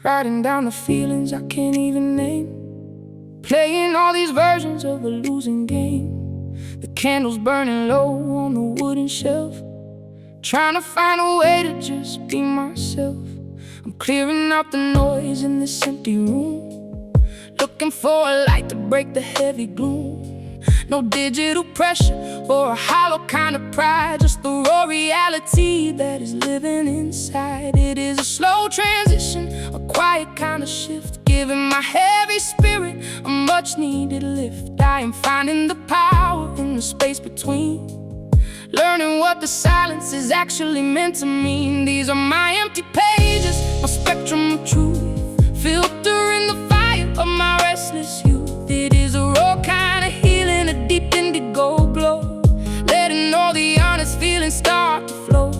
Writing down the feelings I can't even name, playing all these versions of a losing game. The candles burning low on the wooden shelf, trying to find a way to just be myself. I'm clearing out the noise in this empty room, looking for a light to break the heavy gloom. No digital pressure or a hollow kind of pride, just the raw reality that is living inside. It is a slow transition, a quiet kind of shift, giving my heavy spirit a much needed lift. I am finding the power in the space between, learning what the silence is actually meant to mean. These are my empty pages, my spectrum of truth, filtering the fire of my restless youth. It is a raw kind of healing, a deep indigo glow, letting all the honest feelings start to flow.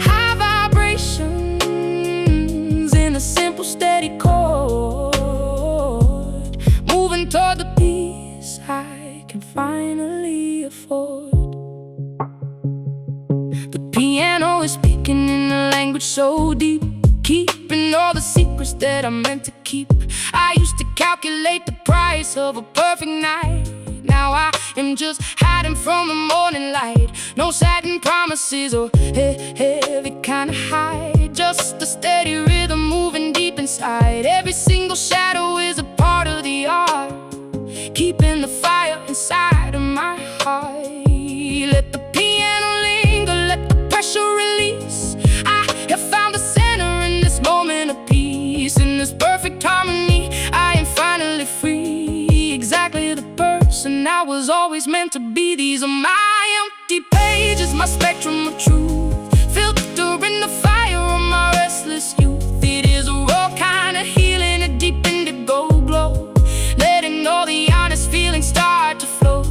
High vibrations in a simple steady chord, moving toward the peace I can finally afford. The piano is speaking in a language so deep, keeping all the secrets that I meant to keep. I used to calculate the price of a perfect night, now I am just hiding from the morning light. No satin promises or heavy kind of high, just a steady rhythm moving deep inside. Every single shadow is a part of the art, keeping the fire inside of my heart. Let the piano linger, let the pressure release. I have found the center in this moment of peace. In this perfect harmony, I am finally free, exactly the person I was always meant to be. These are my empty pages, my spectrum of truth, filtering the fire of my restless youth. It is a raw kind of healing, a deep indigo glow, letting all the honest feelings start to flow.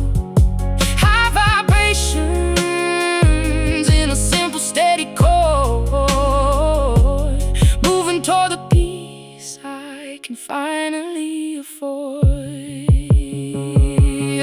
High vibrations in a simple steady chord, moving toward the peace I can finally afford.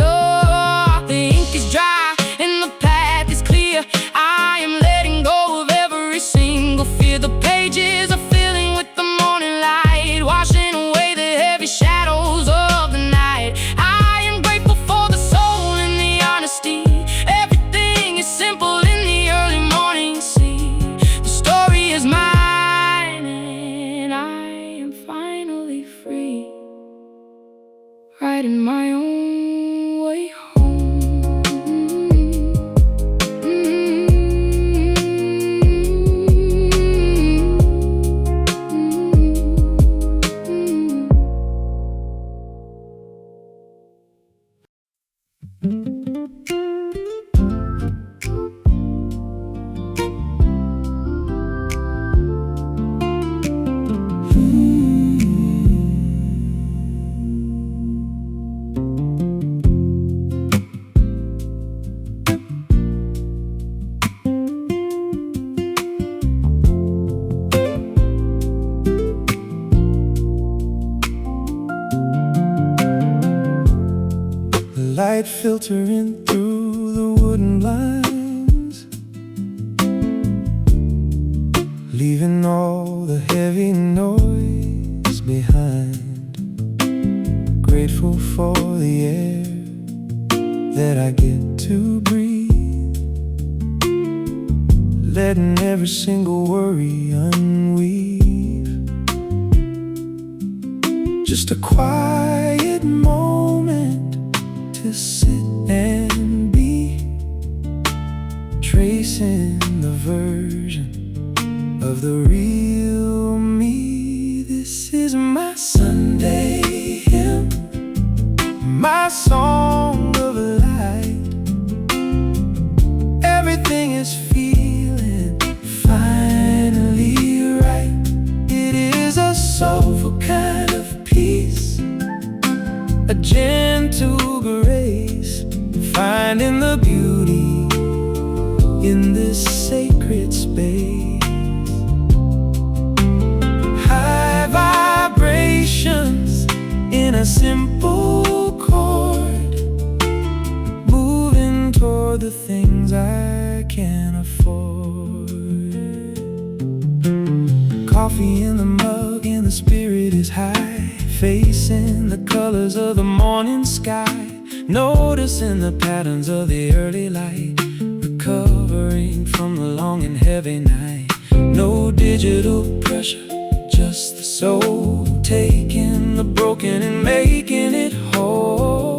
Oh, the ink is dry and the path is clear. I am letting go of every single fear. The pages are filling with the morning light, washing away the heavy shadows of the night. I am grateful for the soul and the honesty. Everything is simple in the early morning. See, the story is mine and I am finally free, riding my own way home. Light filtering through the wooden blinds, leaving all the heavy noise behind. Grateful for the air that I get to breathe, letting every single worry unweave. Just a quiet moment to sit and be, tracing the version of the real me. This is my Sunday hymn, my song of light. Everything is feeling finally right. It is a soulful kind of peace, a gentle grace, finding the beauty in this sacred space. High vibrations in a simple chord, moving toward the things I can afford. Coffee in the mug and the spirit is high, facing the colors of the morning sky, noticing the patterns of the early light, recovering from the long and heavy night. No digital pressure, just the soul, taking the broken and making it whole.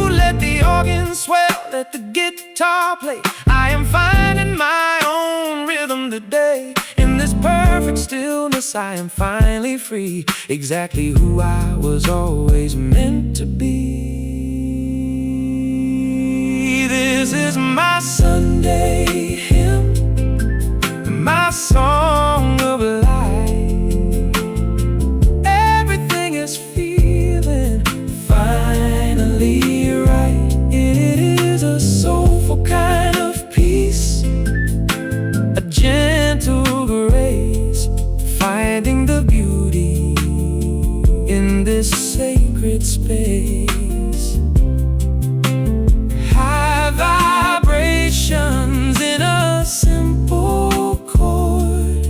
Let the organ swell, let the guitar play. I am finding my own rhythm today. In this perfect stillness I am finally free, exactly who I was always meant to be. This is my Sunday hymn, my song of life. Everything is feeling finally right. It is a soulful kind of peace, a gentle grace, finding the beauty in this sacred space. Vibrations in a simple chord,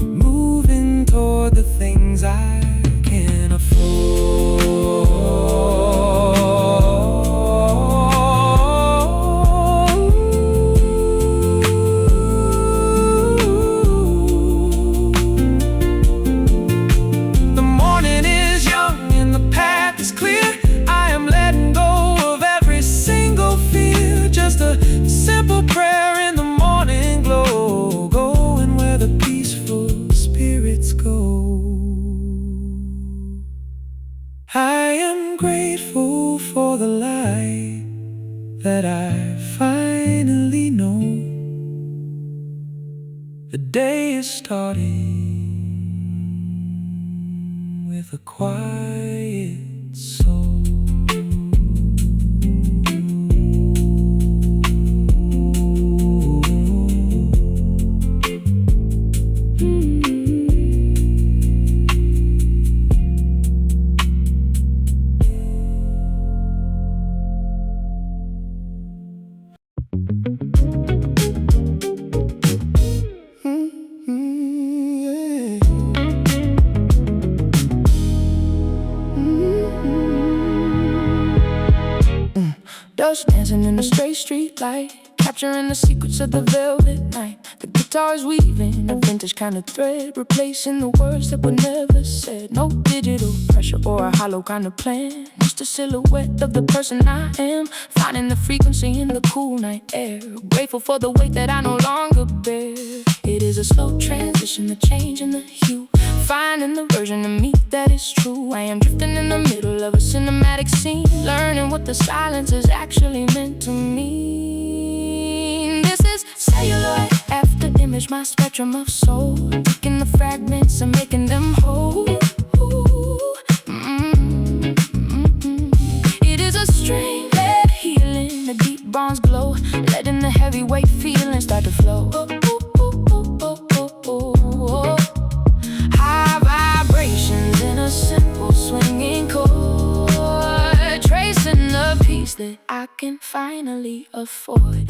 moving toward the things I can afford. The morning is young and the path is clear. I am letting go of every single fear, just a simple prayer in the morning glow, going where the peaceful spirits go. I am grateful for the light that I finally know. The day is starting with a quiet soul. Dust dancing in the straight street light, capturing the secrets of the velvet night. The guitar's weaving a vintage kind of thread, replacing the words that were never said. No digital pressure or a hollow kind of plan, just a silhouette of the person I am, finding the frequency in the cool night air. Grateful for the weight that I no longer bear. It is a slow transition, the change in the hue, finding the version of me that is true. I am drifting in the middle of a cinematic scene, learning what the silence is actually meant to mean. This is celluloid afterimage, my spectrum of soul, taking the fragments and making them whole. It is a string-led healing, the deep bonds glow, letting the heavyweight feelings start to flow. High vibrations in a simple swinging chord, tracing the peace that I can finally afford.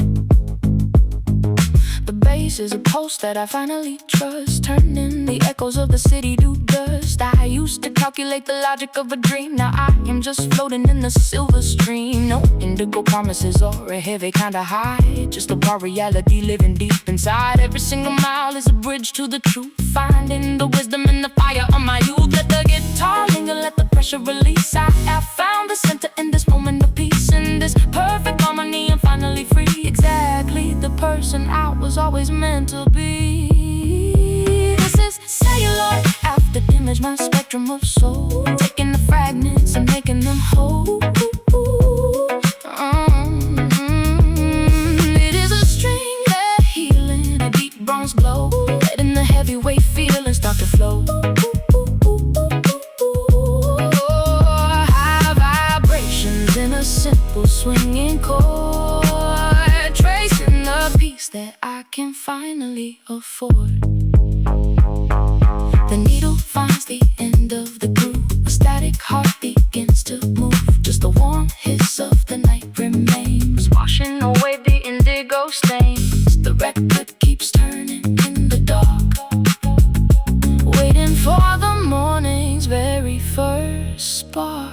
The bass is a pulse that I finally trust, turning the echoes of the city to dust. I used to calculate the logic of a dream, now I am just floating in the silver stream. No indigo promises or a heavy kind of high, just a raw reality living deep inside. Every single mile is a bridge to the truth, finding the wisdom in the fire of my youth. Let the guitar linger, let the pressure release. I have found the center in this moment of peace, in this perfect harmony. I'm finally free, exactly the person I was always meant to be. This is celluloid afterimage, my spectrum of soul, taking the fragments and making them whole. It is a string that healing, a deep bronze glow, letting the heavyweight feelings start to flow. High vibrations in a simple swinging chord, tracing the peace that I can find finally afford. The needle finds the end of the groove. A static heart begins to move. Just the warm hiss of the night remains, washing away the indigo stains. The record keeps turning in the dark, waiting for the morning's very first spark.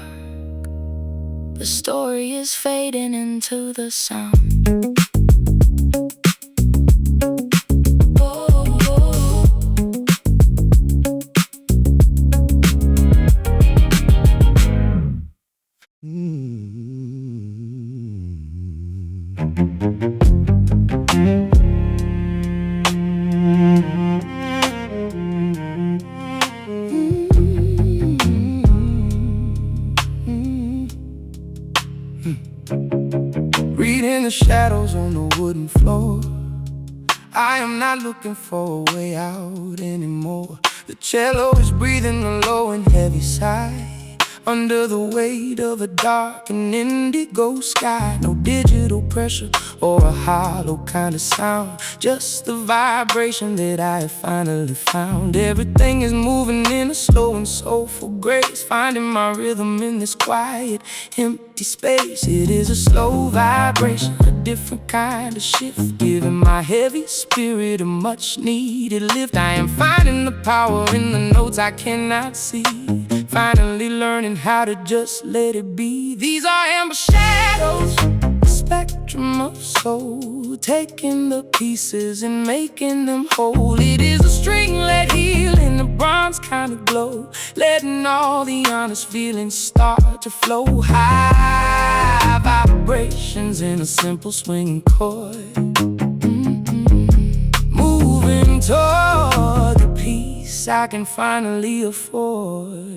The story is fading into the sound. Reading the shadows on the wooden floor, I am not looking for a way out anymore. The cello is breathing a low and heavy sigh under the weight of a dark and indigo sky. No digital pressure or a hollow kind of sound, just the vibration that I have finally found. Everything is moving in a slow and soulful grace, finding my rhythm in this quiet, empty space. It is a slow vibration, a different kind of shift, giving my heavy spirit a much needed lift. I am finding the power in the notes I cannot see, finally learning how to just let it be. These are amber shadows, a spectrum of soul, taking the pieces and making them whole. It is a stringlet heel in a bronze kind of glow, letting all the honest feelings start to flow. High vibrations in a simple swinging chord, moving toward the peace I can finally afford.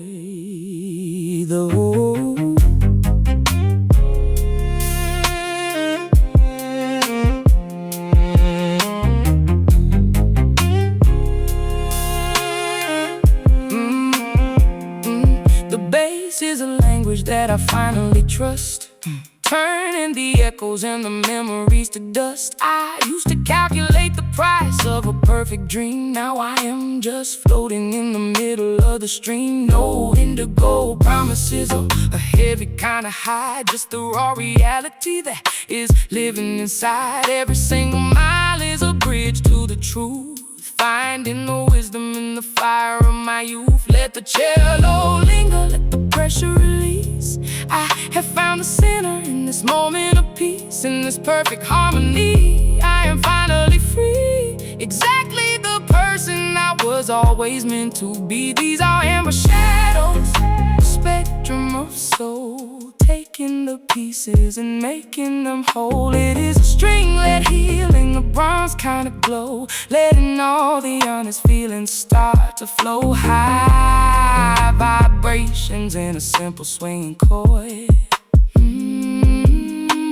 The bass is a language that I finally trust, turning the echoes and the memories to dust. I used to calculate the price of a perfect dream. Now I am just floating in the middle of the stream. No indigo promises or a heavy kind of high, just the raw reality that is living inside. Every single mile is a bridge to the truth, finding the wisdom in the fire of my youth. Let the cello linger, let the pressure release. I have found the center in this moment of peace, in this perfect harmony. I am finally free, exactly the person I was always meant to be. These are amber shadows, a spectrum of soul, taking the pieces and making them whole. It is a stringlet healing, a bronze kind of glow, letting all the honest feelings start to flow. High vibrations in a simple swinging chord,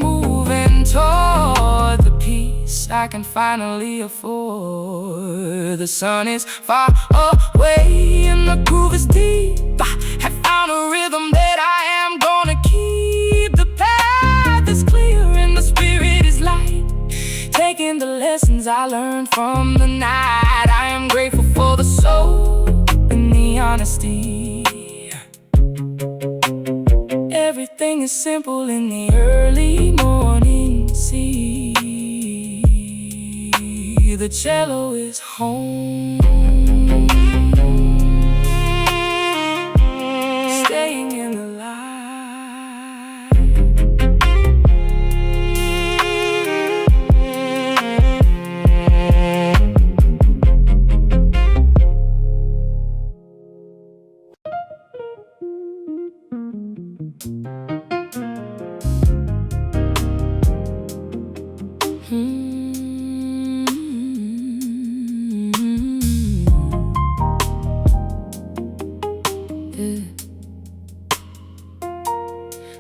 moving toward the peace I can finally afford. The sun is far away and the groove is deep. I have found a rhythm that I am gonna keep. The path is clear and the spirit is light, taking the lessons I learned from the night. I am grateful for the soul and the honesty. Everything is simple in the early morning sea. The cello is home, staying in the light.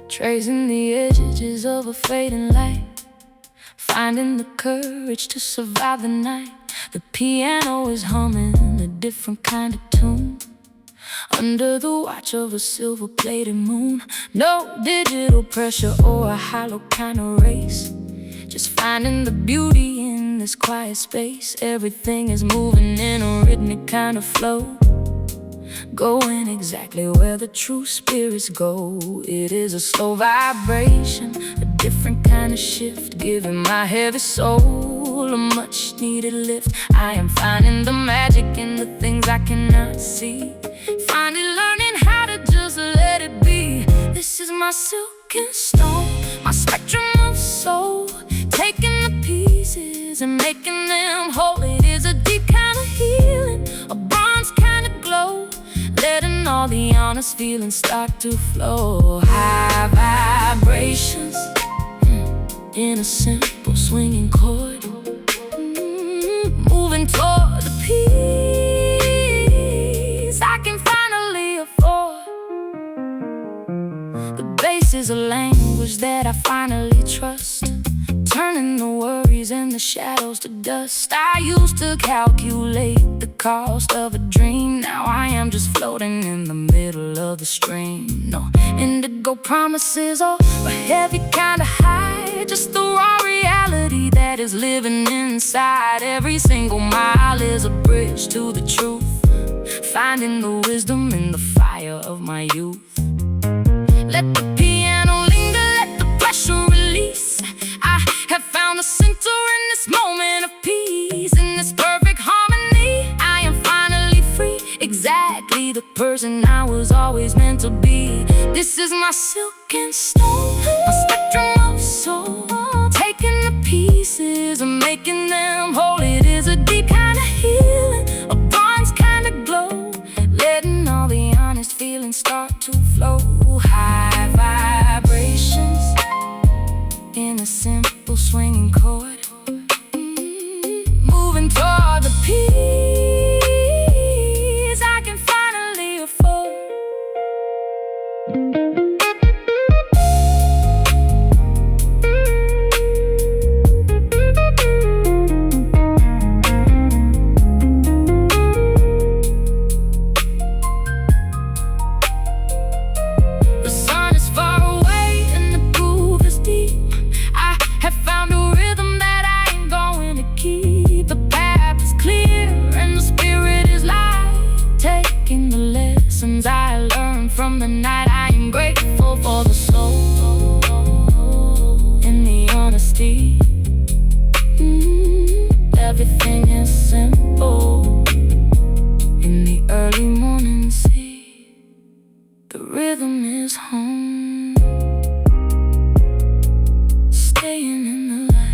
Tracing the edges of a fading light, finding the courage to survive the night. The piano is humming a different kind of tune, under the watch of a silver-plated moon. No digital pressure or a hollow kind of race, just finding the beauty in this quiet space. Everything is moving in a rhythmic kind of flow, going exactly where the true spirits go. It is a slow vibration, a different kind of shift, giving my heavy soul a much needed lift. I am finding the magic in the things I cannot see, finally learning how to just let it be. This is my silken stone, my spectrum of soul, taking the pieces and making them whole. It is a deep kind of healing, a bronze kind of glow, letting all the honest feelings start to flow. High vibrations in a simple swinging chord, moving toward the peace I can finally afford. The bass is a language that I finally trust, turning the worries and the shadows to dust. I used to calculate the cost of a dream, now I am just floating in the middle of the stream. No indigo promises or a heavy kind of high, just the raw reality that is living inside. Every single mile is a bridge to the truth, finding the wisdom in the fire of my youth. Let the piano linger, let the pressure release. I have found the center in this moment of peace, in this perfect harmony. I am finally free, exactly the person I was always meant to be. This is my silken stone, my spectrum of soul, taking the pieces and making them whole. It is a deep kind of healing, a bronze kind of glow, letting all the honest feelings start to flow. High vibrations in a simple swinging chord, moving toward the peace I can finally afford. The sun is far away and the groove is deep. I have found a rhythm that I ain't going to keep. The path is clear and the spirit is light, taking the lessons I learned from the night. I am grateful for the soul and the honesty. Everything is simple in the early morning sea. The rhythm is home, staying in the light.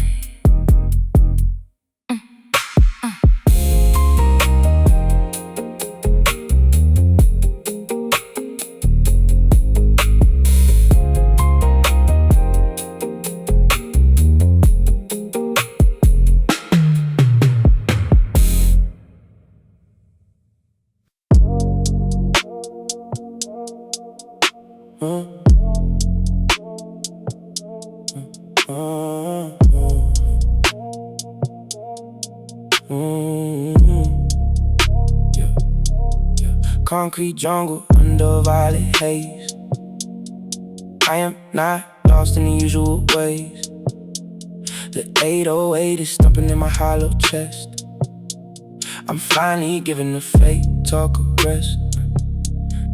Concrete jungle under violet haze. I am not lost in the usual ways. The 808 is thumping in my hollow chest. I'm finally giving the fake talk a rest.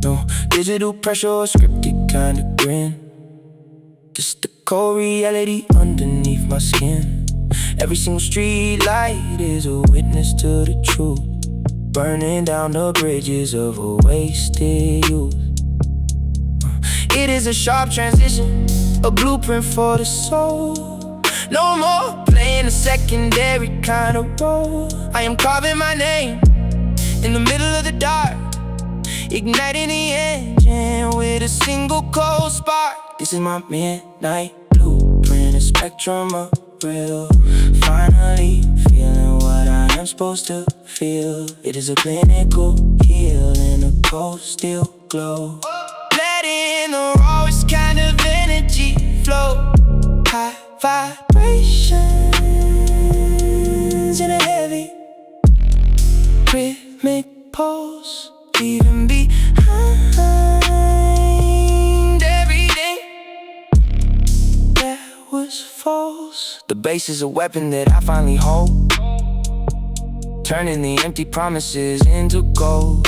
No digital pressure or scripted kind of grin, just the cold reality underneath my skin. Every single street light is a witness to the truth, burning down the bridges of a wasted youth. It is a sharp transition, a blueprint for the soul. No more playing a secondary kind of role. I am carving my name in the middle of the dark, igniting the engine with a single cold spark. This is my midnight blueprint, a spectrum of real. Finally feeling what I am supposed to feel. It is a clinical healing, a cold steel glow, letting the rawest kind of energy flow. High vibrations in a heavy rhythmic pulse, leaving behind everything that was false. The bass is a weapon that I finally hold, turning the empty promises into gold.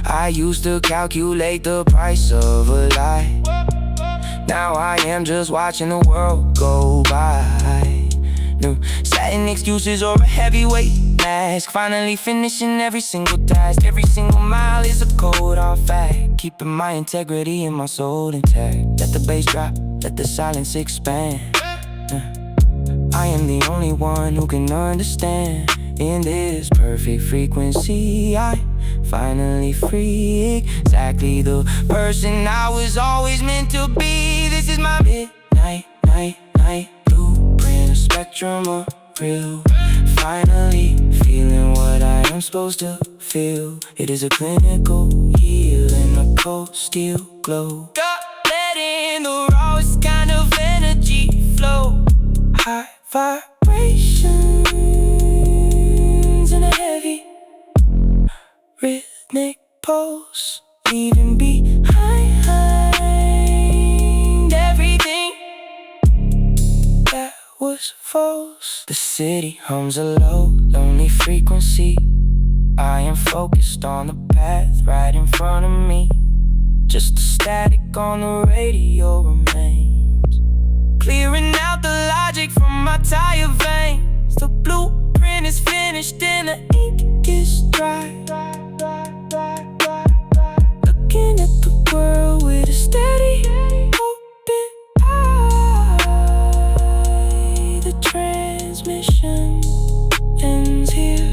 I used to calculate the price of a lie. Now I am just watching the world go by. No satin excuses or a heavyweight mask. Finally finishing every single task. Every single mile is a cold hard fact. Keeping my integrity and my soul intact. Let the bass drop, let the silence expand. I am the only one who can understand. In this perfect frequency, I finally free. Exactly the person I was always meant to be. This is my midnight, night blueprint. A spectrum of real. Finally feeling what I am supposed to feel. It is a clinical healing, a cold steel glow. Letting the rawest kind of energy flow. High vibrations in a heavy rhythmic pulse, leaving behind everything that was false. The city hums a low, lonely frequency. I am focused on the path right in front of me. Just the static on the radio remains, clearing out the logic from my tired veins. The blueprint is finished and the ink is dry. Looking at the world with a steady, open eye. The transmission ends here.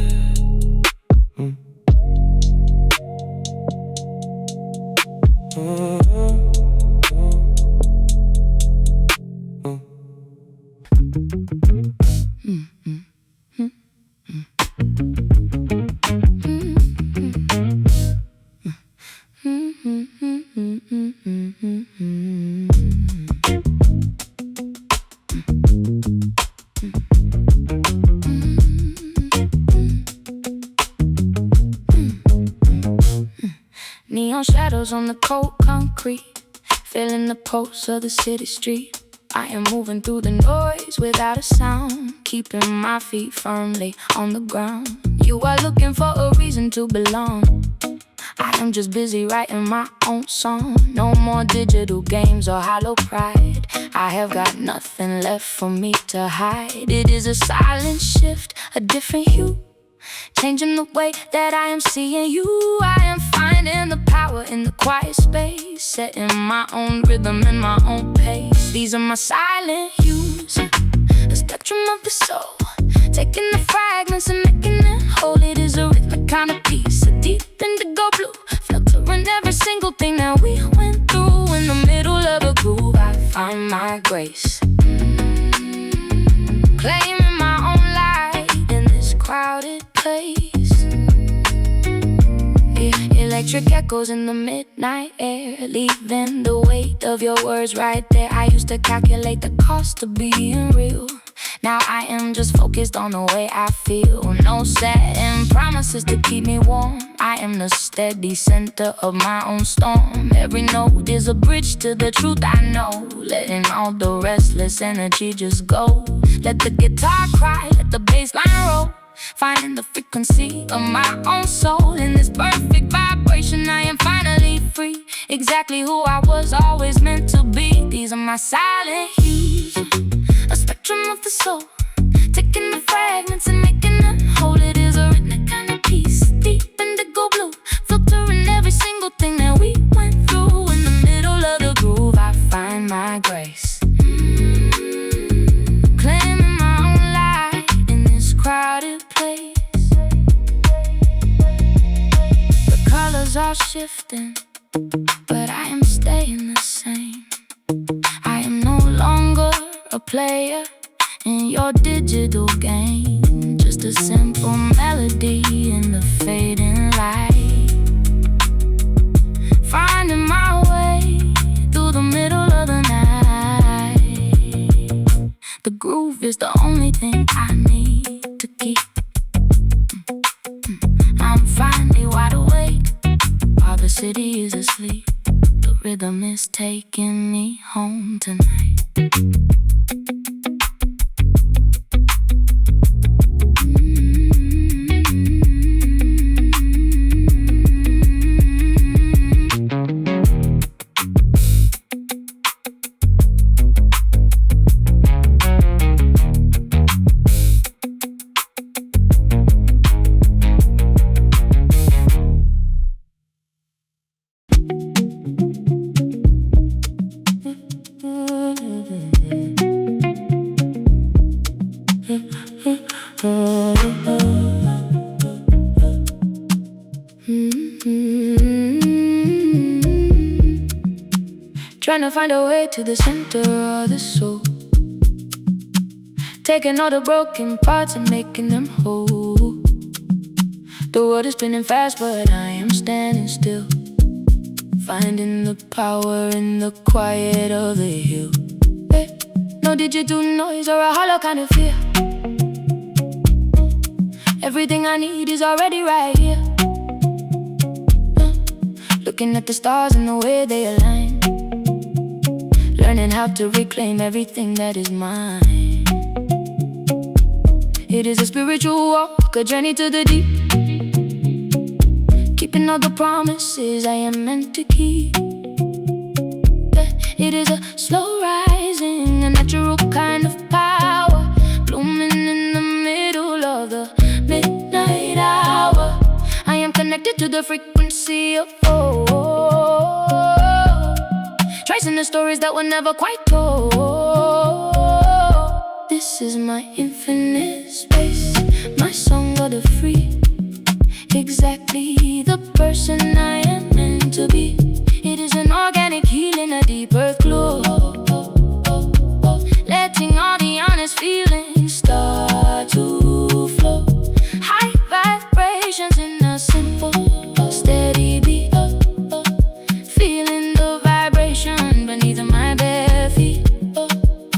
Neon shadows on the cold concrete, feeling the pulse of the city street. I am moving through the noise without a sound, keeping my feet firmly on the ground. You are looking for a reason to belong. I am just busy writing my own song. No more digital games or hollow pride. I have got nothing left for me to hide. It is a silent shift, a different hue, changing the way that I am seeing you. I am finding the power in the quiet space, setting my own rhythm and my own pace. These are my silent hues, a spectrum of the soul, taking the fragments and making it whole. It is a rhythmic kind of piece, a deep indigo blue, filtering every single thing that we went through. In the middle of a groove, I find my grace, claiming my own light in this crowded place. Electric echoes in the midnight air, leaving the weight of your words right there. I used to calculate the cost of being real. Now I am just focused on the way I feel. No setting promises to keep me warm. I am the steady center of my own storm. Every note is a bridge to the truth I know, letting all the restless energy just go. Let the guitar cry, let the bass line roll, finding the frequency of my own soul. In this perfect vibration, I am finally free, exactly who I was always meant to be. These are my silent hues, a spectrum of the soul, taking the fragments and making them whole. It is a rhythmic kind of piece, deep indigo blue, filtering every single thing that we went through. In the middle of the groove, I find my grace, claiming my own light in this crowded place. The colors are shifting, but I am staying the same. I am no longer a player in your digital game, just a simple melody in the fading light, finding my way through the middle of the night. The groove is the only thing I need to keep. I'm finally wide awake while the city is asleep. The rhythm is taking me home tonight. to find a way to the center of the soul, taking all the broken parts and making them whole. The world is spinning fast, but I am standing still, finding the power in the quiet of the hill. Hey, no digital noise or a hollow kind of fear. Everything I need is already right here. Looking at the stars and the way they align, learning how to reclaim everything that is mine. It is a spiritual walk, a journey to the deep, keeping all the promises I am meant to keep. It is a slow rising, a natural kind of power, blooming in the middle of the midnight hour. I am connected to the frequency of tracing the stories that were never quite told. This is my infinite space, my song of the free, exactly the person I am meant to be. It is an organic healing, a deep earth glow, letting all the honest feelings start to flow. High vibrations in a simple, steady beat, feeling the vibration beneath my bare feet.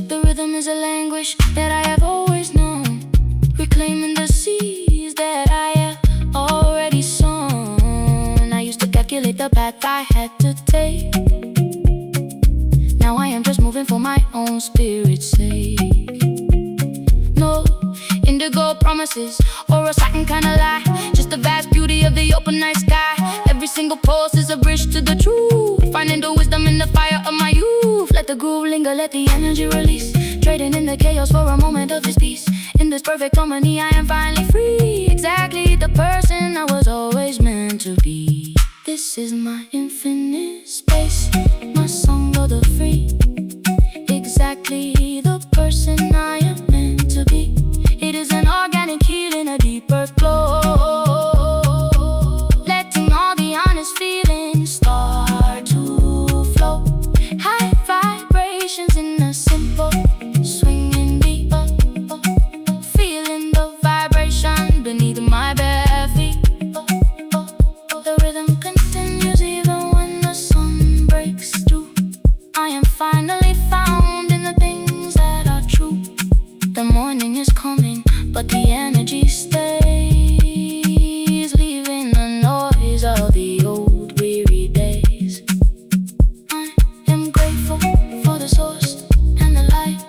The rhythm is a language that I have always known, reclaiming the seas that I have already sown. I used to calculate the path I had to take. Now I am just moving for my own spirit's sake. No indigo promises or a satin kind of lie, just the vast beauty of the open night sky. Every single pulse is a bridge to the truth, finding the wisdom in the fire of my youth. Let the groove linger, let the energy release, trading in the chaos for a moment of this peace. In this perfect harmony I am finally free, exactly the person I was always meant to be. This is my infinite space, my song of the free, exactly the person I am meant to be. It is an organic healing, a deep earth glow, letting all the honest feelings start to flow. High vibrations in a simple swinging beat, feeling the vibration beneath my bare feet. The rhythm continues even when the sun breaks through. I am finally found in the things that are true. The morning is coming, but the energy stays, leaving the noise of the old weary days. I am grateful for the source and the light.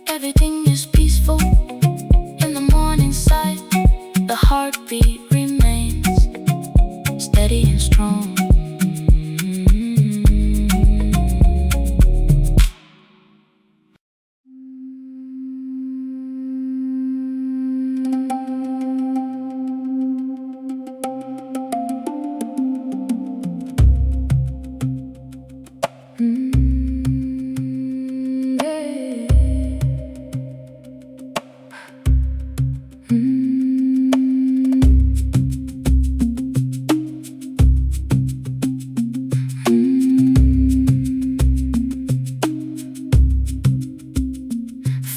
Everything is peaceful in the morning side. The heartbeat remains steady and strong.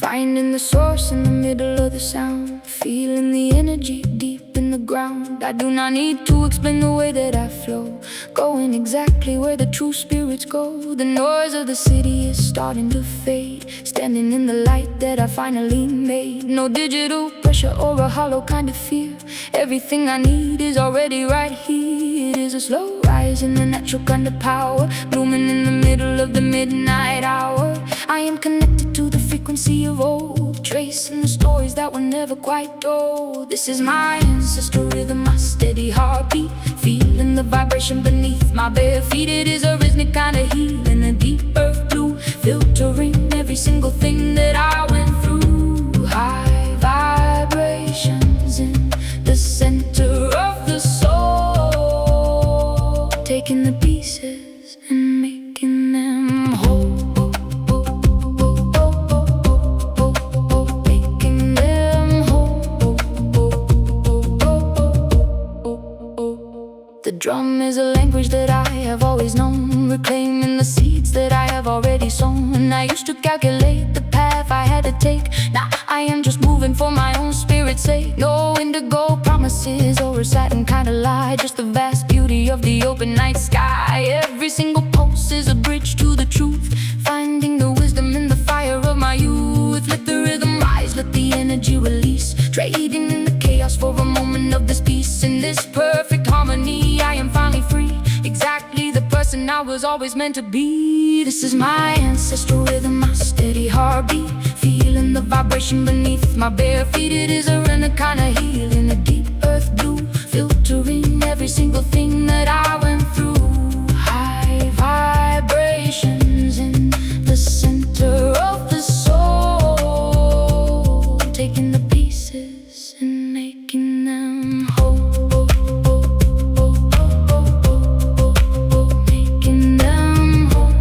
Finding the source in the middle of the sound, feeling the energy deep in the ground. I do not need to explain the way that I flow, going exactly where the true spirits go. The noise of the city is starting to fade, standing in the light that I finally made. No digital pressure or a hollow kind of fear. Everything I need is already right here. It is a slow rise in the natural kind of power, blooming in the middle of the midnight hour. I am connected to the frequency of old, tracing the stories that were never quite told. This is my ancestral rhythm, my steady heartbeat, feeling the vibration beneath my bare feet. It is a rhythmic kind of healing, a deep earth blue, filtering every single thing that I went through. High vibrations in the center of the soul, taking the pieces and making them whole. The drum is a language that I have always known, reclaiming the seeds that I have already sown. And I used to calculate the path I had to take. Now I am just moving for my own spirit's sake. No indigo promises or a satin kind of lie, just the vast beauty of the open night sky. Every single pulse is a bridge to the truth, finding the wisdom in the fire of my youth. Let the rhythm rise, let the energy release, trading in the chaos for a moment of this peace. In this perfect harmony, I am finally free, exactly the person I was always meant to be. This is my ancestral rhythm, my steady heartbeat, feeling the vibration beneath my bare feet. It is a rhythm kind of healing, a deep earth blue, filtering every single thing that I went through. High vibrations in the center of the soul, taking the pieces and making them whole. Making them whole.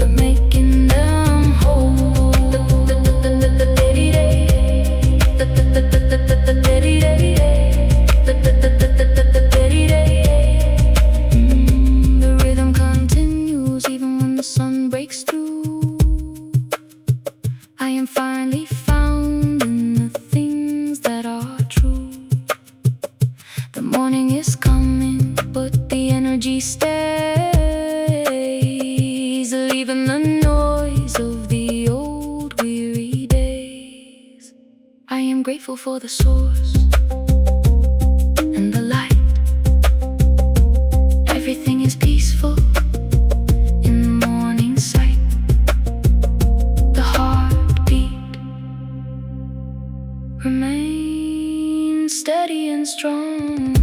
Making them whole. The rhythm continues even when the sun breaks through. I am finally found in the things that are true. The morning is coming, but the energy stays, leaving the noise of the old weary days. I am grateful for the source and the light. Everything is peaceful in the morning sight. The heartbeat remains steady and strong.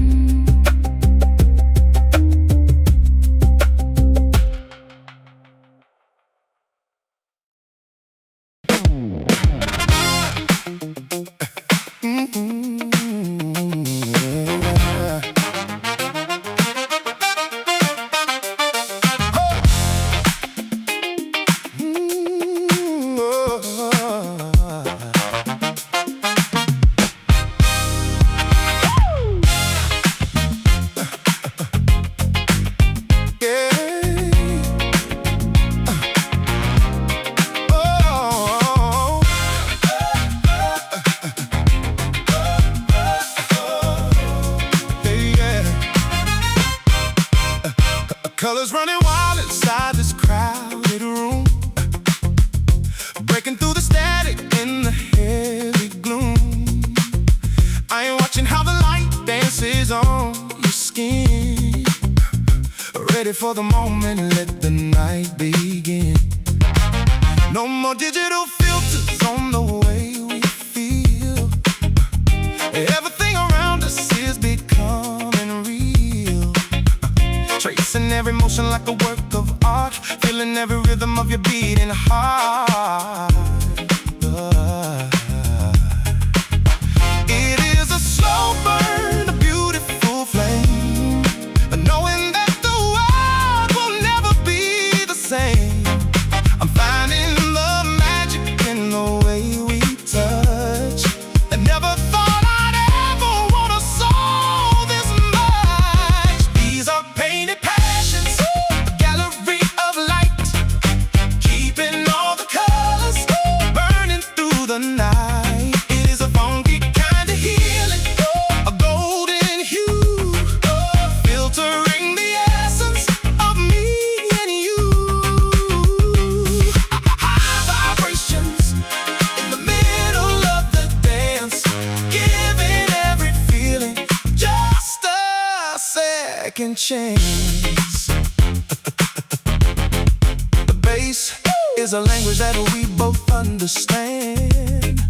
Colors running wild inside this crowded room, breaking through the static in the heavy gloom. I am watching how the light dances on your skin, ready for the moment, let the night begin. No more digital filters on the way we feel. Everything around us is becoming real, tracing every motion like a work of art, feeling every rhythm of your beating heart. It is a slow burn, a beautiful flame, knowing that the world will never be the same. I'm finding the magic in the way we touch. I never thought I'd ever want a soul this much. These are painted passions, a gallery of light, keeping all the colors burning through the night. It is a funky kind of healing, a golden hue, filtering the essence of me and you. High vibrations in the middle of the dance, giving every feeling just a second chance. The bass is a language that we both understand.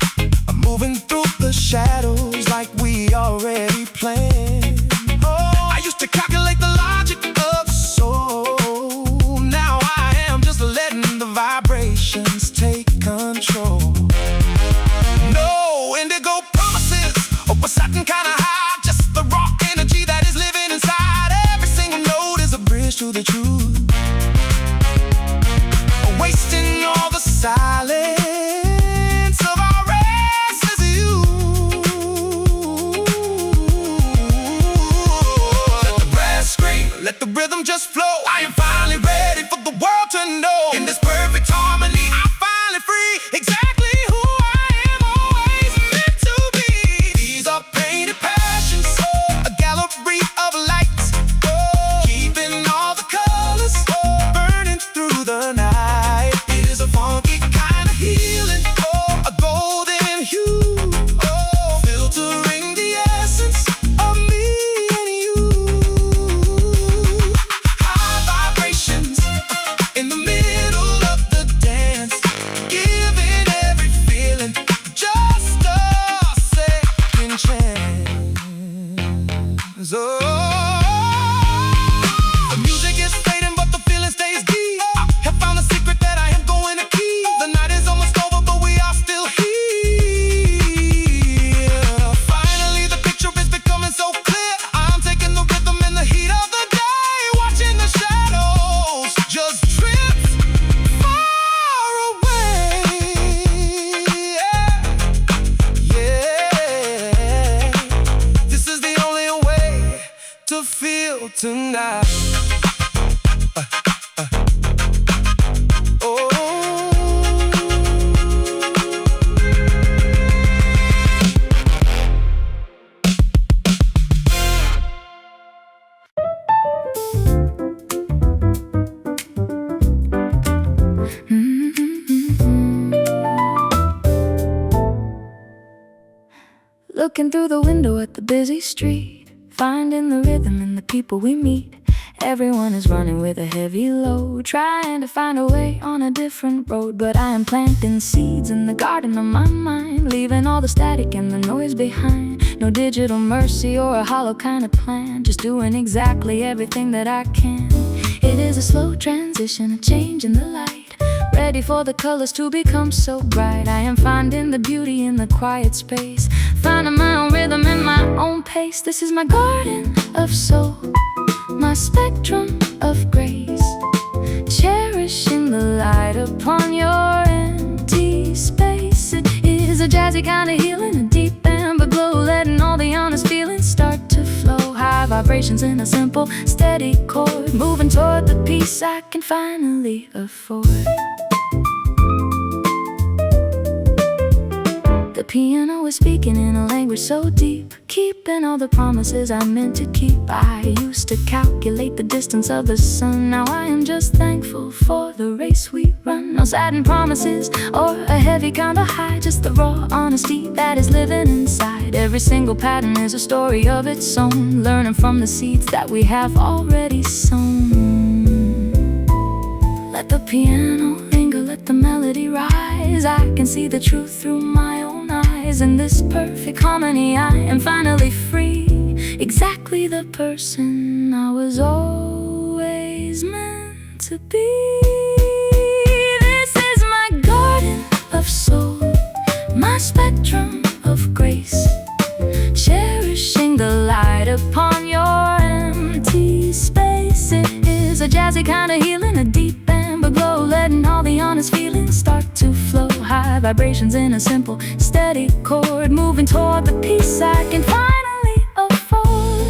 I'm moving through the shadows like we already planned. Oh, I used to calculate the logic of soul. Now I am just letting the vibrations take control. No indigo promises or a satin kind of high, just the raw energy that is living inside. Every single note is a bridge to the truth, wasting all the silence of our restless youth. tonight. Oh. Looking through the window at the busy street, finding the rhythm in the people we meet. Everyone is running with a heavy load, trying to find a way on a different road. But I am planting seeds in the garden of my mind, leaving all the static and the noise behind. No digital mercy or a hollow kind of plan, just doing exactly everything that I can. It is a slow transition, a change in the light, ready for the colors to become so bright. I am finding the beauty in the quiet space, finding my own rhythm and my own pace. This is my garden of soul, my spectrum of grace, cherishing the light upon your empty space. It is a jazzy kind of healing, a deep amber glow, letting all the honest feelings start to flow. High vibrations in a simple, steady chord, moving toward the peace I can finally afford. The piano is speaking in a language so deep, keeping all the promises I meant to keep. I used to calculate the distance of the sun, now I am just thankful for the race we run. No satin promises or a heavy kind of high, just the raw honesty that is living inside. Every single pattern is a story of its own, learning from the seeds that we have already sown. Let the piano linger, let the melody rise. I can see the truth through my own eyes. In this perfect harmony I am finally free, exactly the person I was always meant to be. This is my garden of soul, my spectrum of grace, cherishing the light upon your empty space. It is a jazzy kind of healing, a deep amber glow, letting all the honest feelings start to flow. High vibrations in a simple, steady chord, moving toward the peace I can finally afford.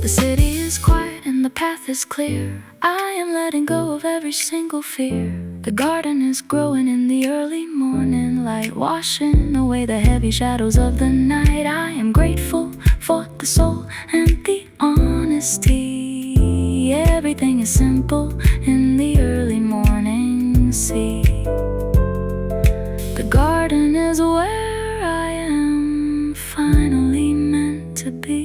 The city is quiet and the path is clear. I am letting go of every single fear. The garden is growing in the early morning light, washing away the heavy shadows of the night. I am grateful for the soul and the honesty. Everything is simple in the early morning sea. The garden is where I am finally meant to be.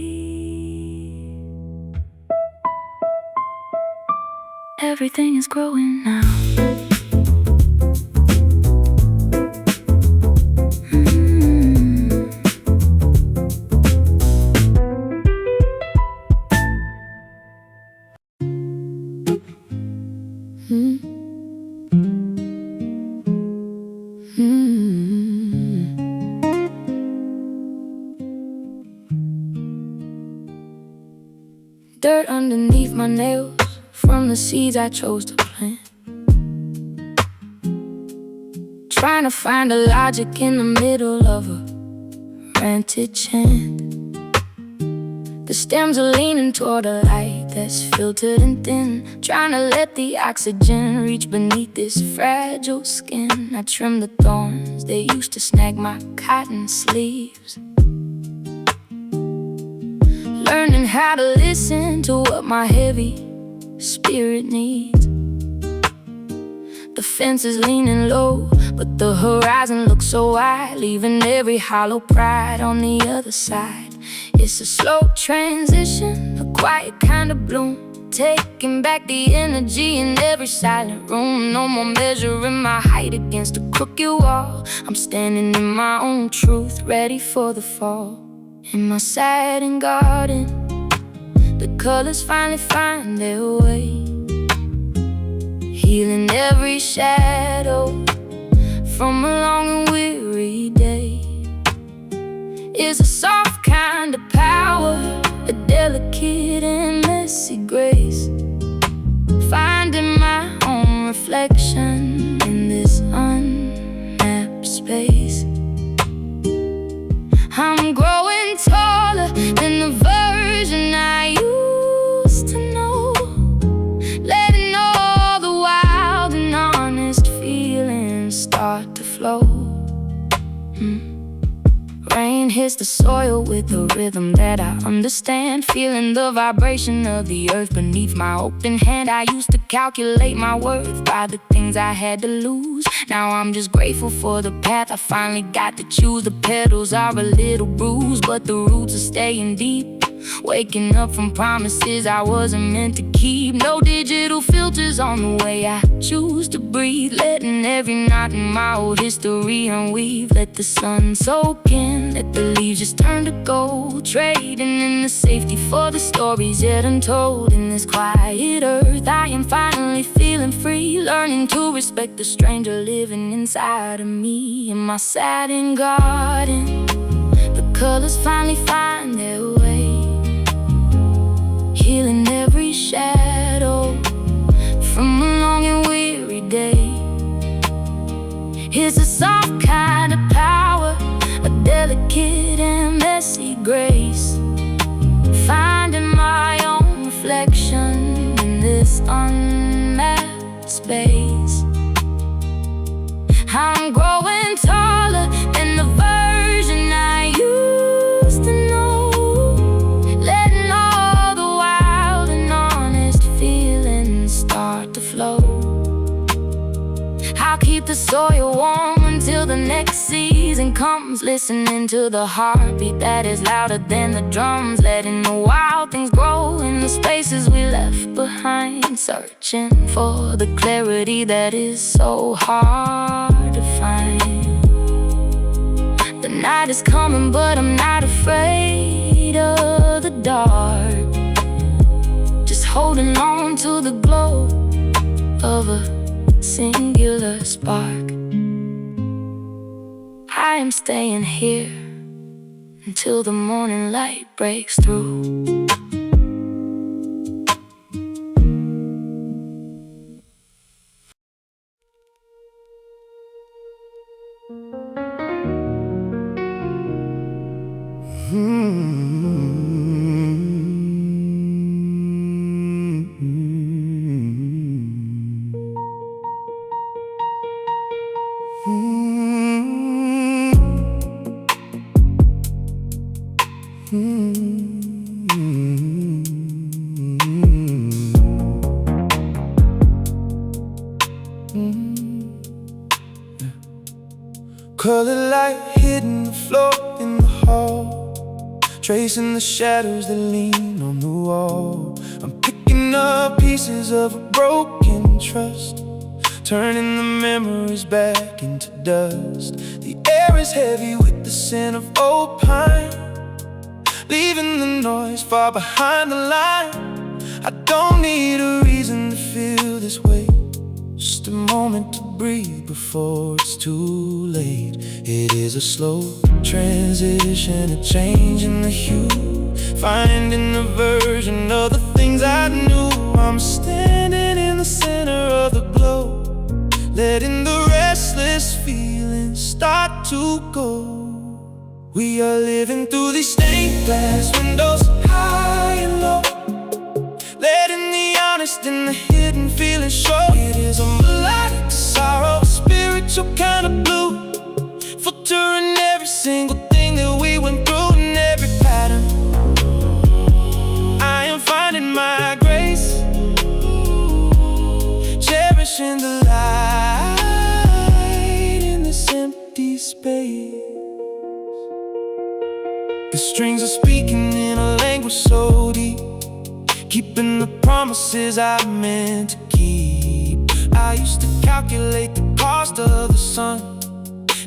Everything is growing now. Dirt underneath my nails from the seeds I chose to plant, trying to find a logic in the middle of a ranted chant. The stems are leaning toward a light that's filtered and thin, trying to let the oxygen reach beneath this fragile skin. I trim the thorns, they used to snag my cotton sleeves, learning how to listen to what my heavy spirit needs. The fence is leaning low, but the horizon looks so wide, leaving every hollow pride on the other side. It's a slow transition, a quiet kind of bloom, taking back the energy in every silent room. No more measuring my height against a crooked wall. I'm standing in my own truth, ready for the fall. In my satin garden, the colors finally find their way, healing every shadow from a long and weary day. It's a soft kind of power, a delicate and messy grace, finding my own reflection in this the soil with a rhythm that I understand. Feeling the vibration of the earth beneath my open hand. I used to calculate my worth by the things I had to lose. Now I'm just grateful for the path I finally got to choose. The petals are a little bruised, but the roots are staying deep. Waking up from promises I wasn't meant to keep. No digital filters on the way I choose to breathe. Letting every knot in my old history unweave. Let the sun soak in, let the leaves just turn to gold. Trading in the safety for the stories yet untold. In this quiet earth I am finally feeling free. Learning to respect the stranger living inside of me. In my satin garden, the colors finally find their way, healing every shadow from a long and weary day. It's a soft kind of power, a delicate and messy grace. Finding my own reflection in this unmapped space. I'm growing taller than the version I used to know. Letting all the wild and honest feelings start to flow. I'll keep the soil warm until the next season comes. Listening to the heartbeat that is louder than the drums. Letting the wild things grow in the spaces we left behind. Searching for the clarity that is so hard to find. The night is coming but I'm not afraid of the dark. Just holding on to the glow of a singular spark. I am staying here until the morning light breaks through. Colored light hitting the floor in the hall, tracing the shadows that lean on the wall. I'm picking up pieces of a broken trust, turning the memories back into dust. The air is heavy with the scent of old pine, leaving the noise far behind the line. I don't need a reason to feel this way, just a moment to breathe before it's too late. It is a slow transition, a change in the hue, finding a version of the things I knew. I'm standing in the center of the glow, letting the restless feelings start to go. We are living through these stained glass windows, high and low, letting the honest and the hidden feelings show. It is a melodic sorrow, a spiritual kind of blue, filtering every single thing that we went through and every pattern. I am finding my grace, cherishing the light in this empty space. The strings are speaking in a language so deep, keeping the promises I meant to keep. I used to calculate the cost of the sun,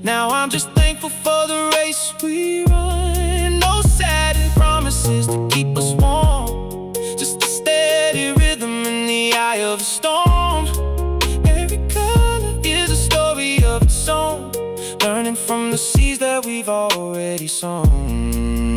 now I'm just thankful for the race we run. No satin promises to keep us warm, just a steady rhythm in the eye of the storm. Every color is a story of its own, learning from the seeds that we've already sown.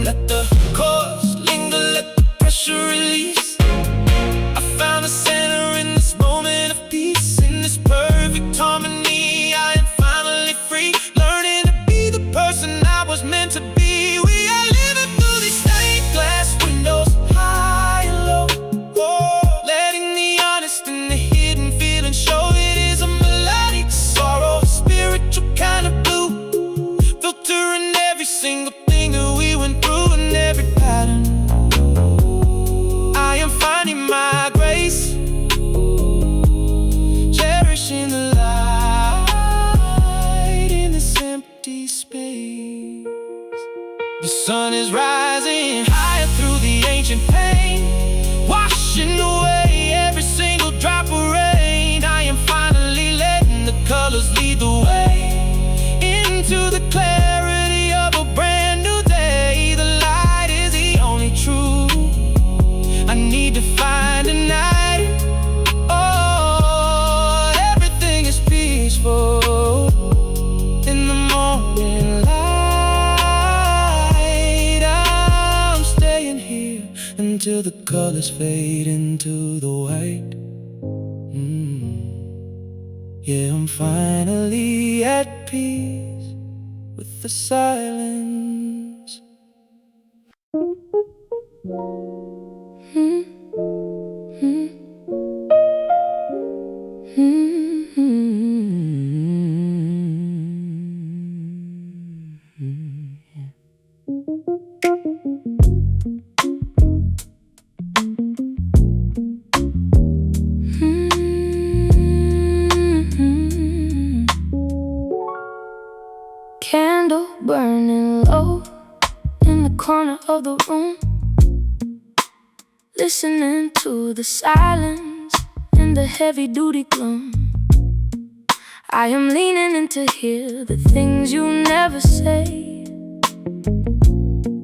Let the chords linger, let the pressure release. I found the center in this moment of peace. In this perfect harmony, I am finally free, learning to be the person I was meant to be. We are living through these stained glass windows, colors fade into the white. Yeah, I'm finally at peace with the silence. Candle burning low in the corner of the room, listening to the silence and the heavy-duty gloom. I am leaning in to hear the things you never say,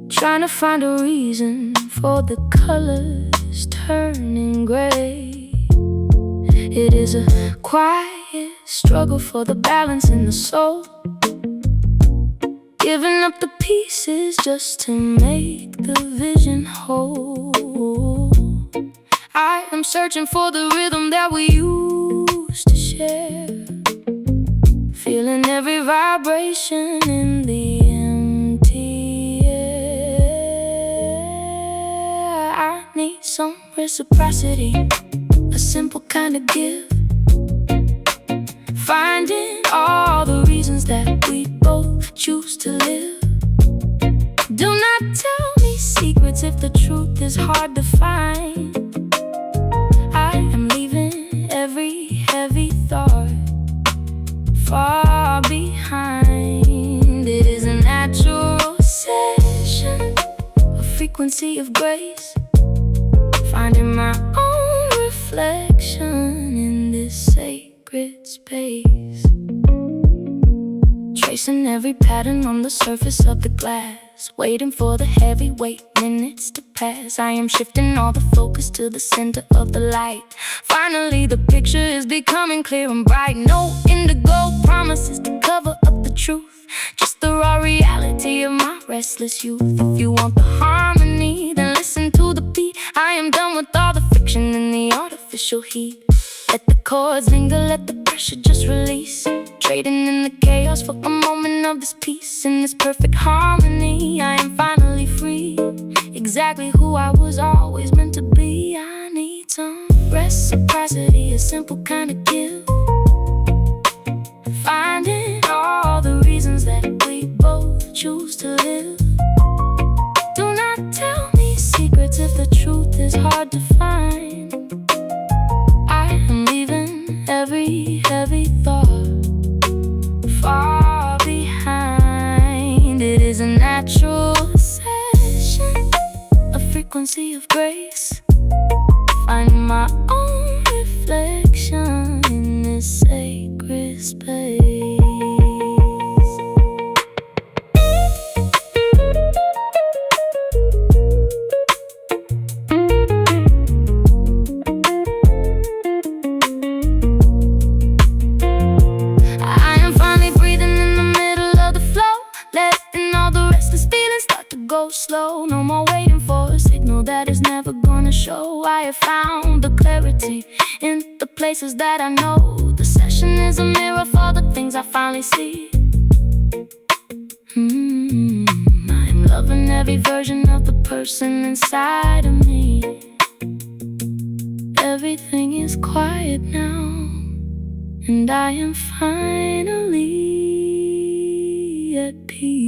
trying to find a reason for the colors turning gray. It is a quiet struggle for the balance in the soul, giving up the pieces just to make the vision whole. I am searching for the rhythm that we used to share, feeling every vibration in the empty air. I need some reciprocity, a simple kind of give, finding all the reasons that we both choose to live. Do not tell me secrets if the truth is hard to find. I am leaving every heavy thought far behind. It is a natural session, a frequency of grace, finding my own reflection in this sacred space, tracing every pattern on the surface of the glass, waiting for the heavyweight minutes to pass. I am shifting all the focus to the center of the light. Finally the picture is becoming clear and bright. No indigo promises to cover up the truth, just the raw reality of my restless youth. If you want the harmony, then listen to the beat. I am done with all the friction and the artificial heat. Let the chords linger, let the pressure just release, trading in the chaos for a moment of this peace. In this perfect harmony, I am finally free, exactly who I was always meant to be. I need some reciprocity, a simple kind of give, finding all the reasons that we both choose to live. Do not tell me secrets if the truth is hard to find. I am leaving every heavy thought far behind. It is a natural session, a frequency of grace, finding my own reflection in this sacred space. Go slow, no more waiting for a signal that is never gonna show. I have found the clarity in the places that I know. The session is a mirror for the things I finally see. I am loving every version of the person inside of me. Everything is quiet now, and I am finally at peace.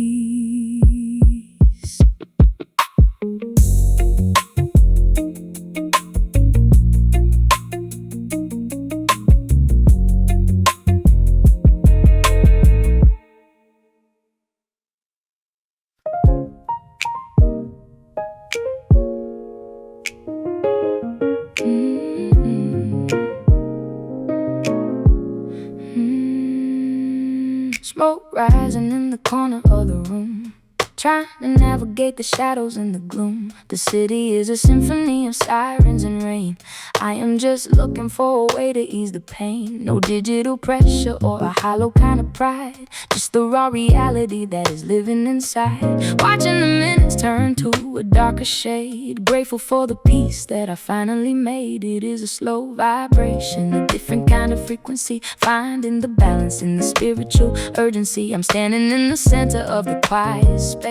Smoke rising in the corner of the room, trying to navigate the shadows and the gloom. The city is a symphony of sirens and rain. I am just looking for a way to ease the pain. No digital pressure or a hollow kind of pride, just the raw reality that is living inside. Watching the minutes turn to a darker shade, grateful for the peace that I finally made. It is a slow vibration, a different kind of frequency, finding the balance in the spiritual urgency. I'm standing in the center of the quiet space,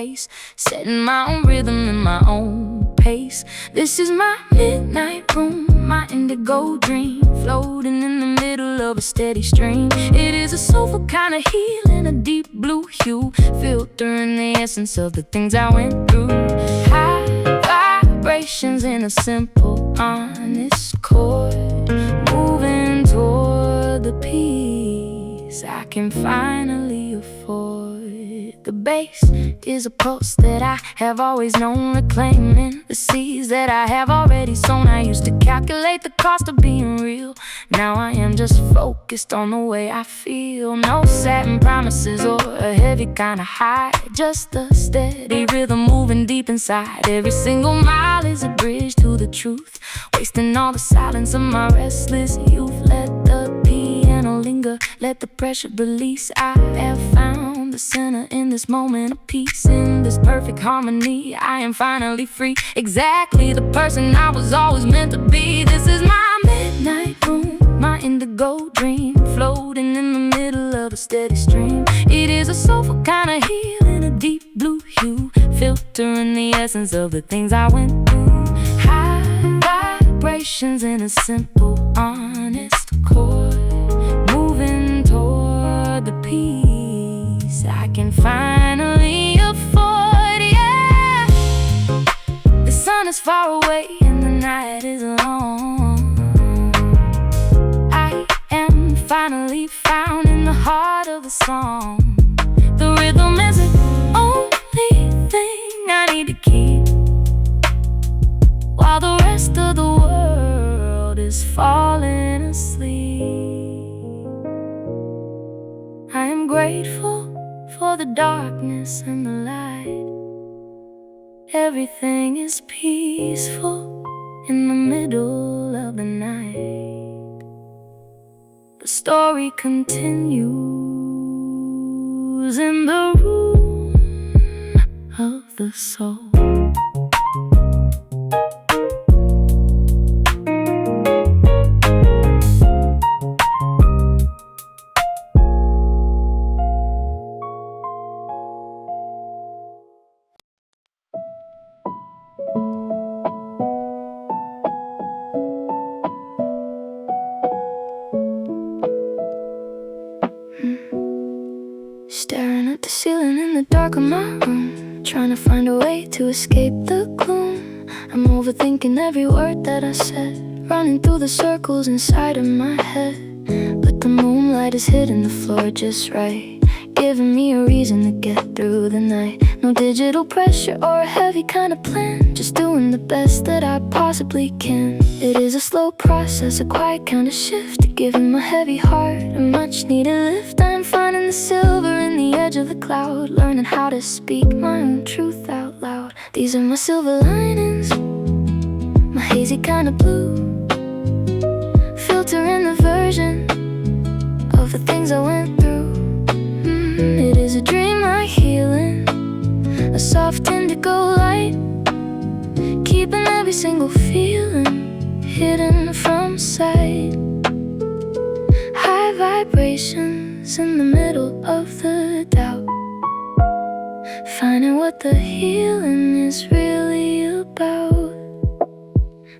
setting my own rhythm and my own pace. This is my midnight room, my indigo dream, floating in the middle of a steady stream. It is a soulful kind of healing, a deep blue hue, filtering the essence of the things I went through. High vibrations in a simple, honest chord, moving toward the peace I can finally afford. The bass is a pulse that I have always known, reclaiming the seeds that I have already sown. I used to calculate the cost of being real, now I am just focused on the way I feel. No satin promises or a heavy kind of high, just a steady rhythm moving deep inside. Every single mile is a bridge to the truth, wasting all the silence of my restless youth. Let the piano linger, let the pressure release. I have found the center in this moment of peace. In this perfect harmony, I am finally free, exactly the person I was always meant to be. This is my midnight room, my indigo dream, floating in the middle of a steady stream. It is a soulful kind of healing, a deep blue hue, filtering the essence of the things I went through. High vibrations in a simple, honest chord, moving toward the peace I can finally afford. Yeah, the sun is far away and the night is long. I am finally found in the heart of the song. The rhythm is the only thing I need to keep, while the rest of the world is falling asleep. I am grateful for the darkness and the light. Everything is peaceful in the middle of the night. The story continues in the room of the soul. Staring at the ceiling in the dark of my room, trying to find a way to escape the gloom. I'm overthinking every word that I said, running through the circles inside of my head. But the moonlight is hitting the floor just right, giving me a reason to get through the night. No digital pressure or a heavy kind of plan, just doing the best that I possibly can. It is a slow process, a quiet kind of shift, giving my heavy heart a much needed lift. I'm finding the silver in the edge of the cloud, learning how to speak my own truth out loud. These are my silver linings, my hazy kind of blue, filtering the version of the things I went through. It is a dream like healing, a soft indigo light, keeping every single feeling hidden from sight. High vibrations in the middle of the doubt, finding what the healing is really about.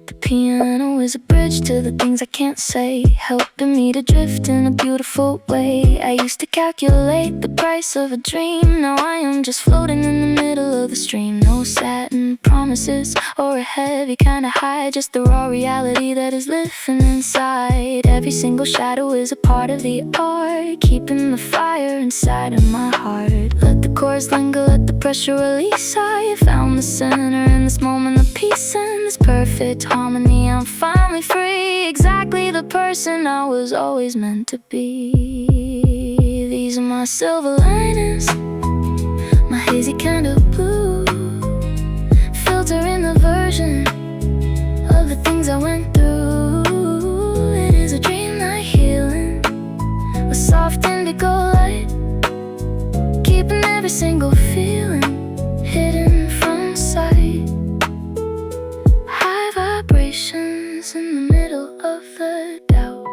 The piano is a bridge to the things I can't say, helping me to drift in a beautiful way. I used to calculate the price of a dream, now I am just floating in the middle of the stream. No satin promises or a heavy kind of high, just the raw reality that is living inside. Every single shadow is a part of the art, keeping the fire inside of my heart. Let the chords linger, let the pressure release. I found the center in this moment of peace, in this perfect harmony. I'm finally free, exactly the person I was always meant to be. These are my silver linings, my hazy kind of blue, filtering the version of the things I went through. It is a dreamlike healing with soft indigo light, keeping every single feeling hidden from sight. High vibrations in the middle of the doubt,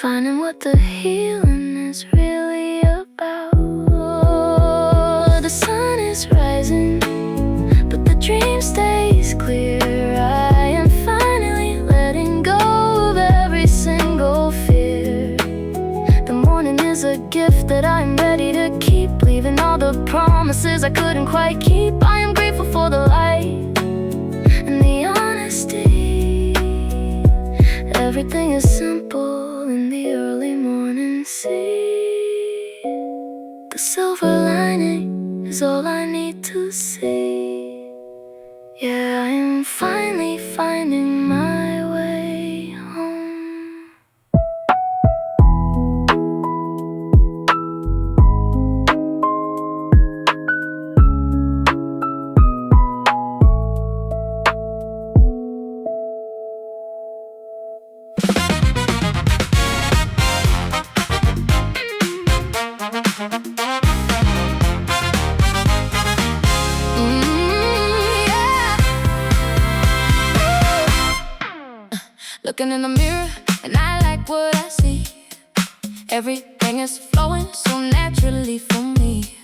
finding what the healing is really about. The sun is rising, but the dream stays clear. I am finally letting go of every single fear. The morning is a gift that I am ready to keep, leaving all the promises I couldn't quite keep. I am grateful for the light and the honesty. Everything is simple in the early morning sea. The silver lining is all I need to see. Yeah, I am finally finding my way home. Looking in the mirror and I like what I see. Everything is flowing so naturally for me.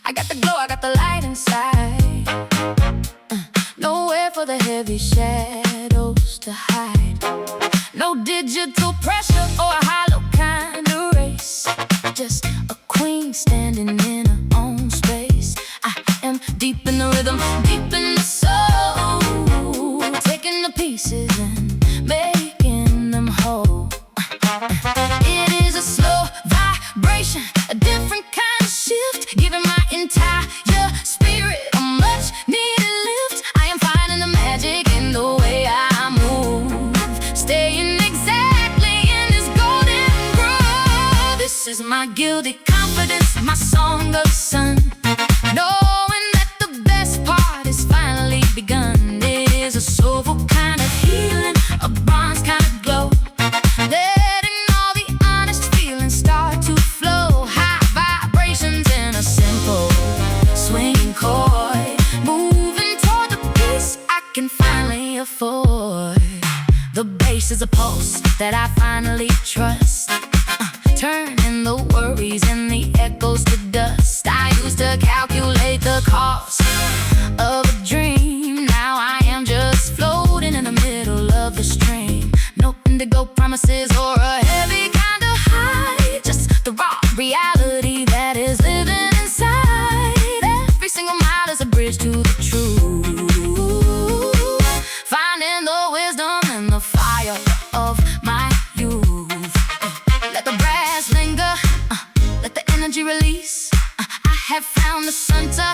I got the glow, I got the light inside. Nowhere for the heavy shadows to hide. No digital pressure or a hollow kind of race. Just a queen standing in her own space. I am deep in the rhythm, deep in the soul, taking the pieces and making them whole. It is a slow vibration, a different kind of shift, giving my entire spirit a much needed lift. I am finding the magic in the way I move, staying exactly in this golden groove. This is my gilded confidence, my song of the sun, knowing that the best part is finally begun. It is a soulful kind of healing, a bronze kind of glow, letting all the honest feelings start to flow. High vibrations in a simple swinging chord, moving toward the peace I can finally afford. The bass is a pulse that I finally trust, turning the worries and the echoes to dust. I used to calculate the cost of a dream. Now I am just floating in the middle of the stream. No indigo promises or a heavy kind of high, just the raw reality that is living inside. Every single mile is a bridge to the truth, finding the wisdom and the fire of my youth. Let the brass linger, let the energy release. I have found the center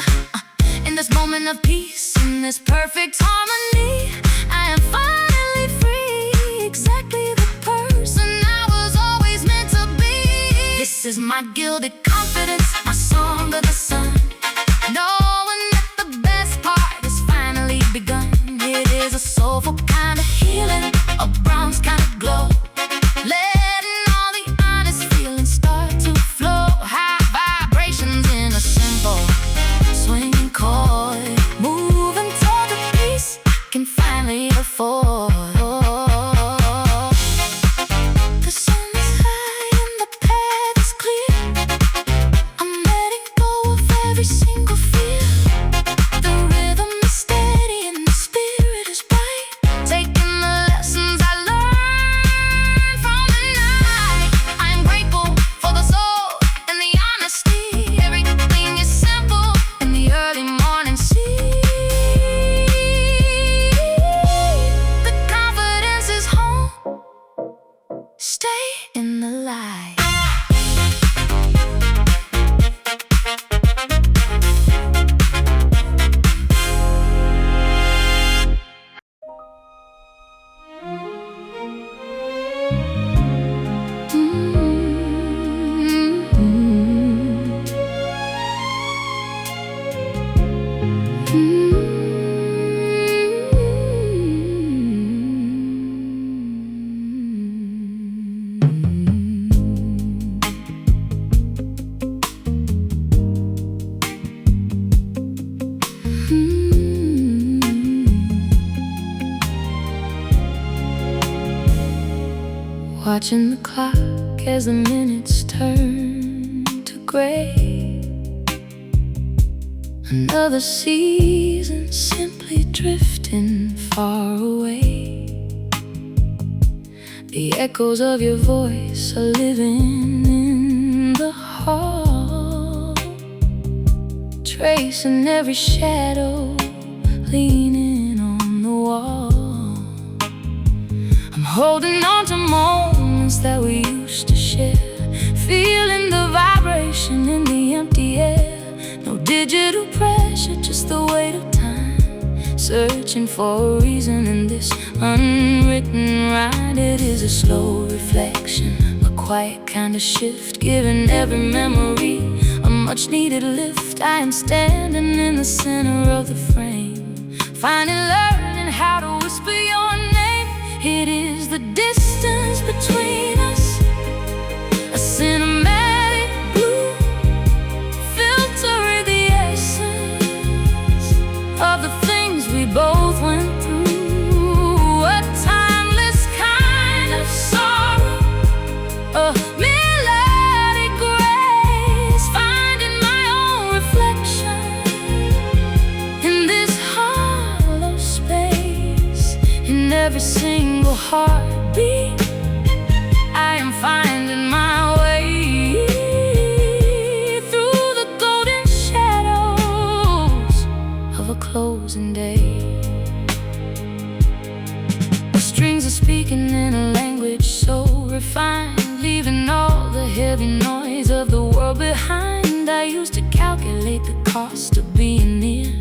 in this moment of peace, in this perfect harmony. I am finally free, exactly the person I was always meant to be. This is my gilded confidence, my song of the sun, knowing that the best part is finally begun. It is a soulful kind of healing, a bronze kind of glow, letting all the honest feelings start to flow. High vibrations in a simple swinging chord, moving toward the peace I can finally afford. The sun is high and the path is clear. I'm letting go of every watching the clock as the minutes turn to gray. Another season simply drifting far away. The echoes of your voice are living in the hall, tracing every shadow, leaning on the wall. I'm holding on to moments that we used to share, feeling the vibration in the empty air. No digital pressure, just the weight of time, searching for a reason in this unwritten ride. It is a slow reflection, a quiet kind of shift, giving every memory a much needed lift. I am standing in the center of the frame, finally learning how to whisper your name. It is the distance between us, a cinematic blue, filtering the essence of the things we both went through. A timeless kind of sorrow, a melodic grace, finding my own reflection in this hollow space. In every single heartbeat, I am finding my way through the golden shadows of a closing day. The strings are speaking in a language so refined, leaving all the heavy noise of the world behind. I used to calculate the cost of being near.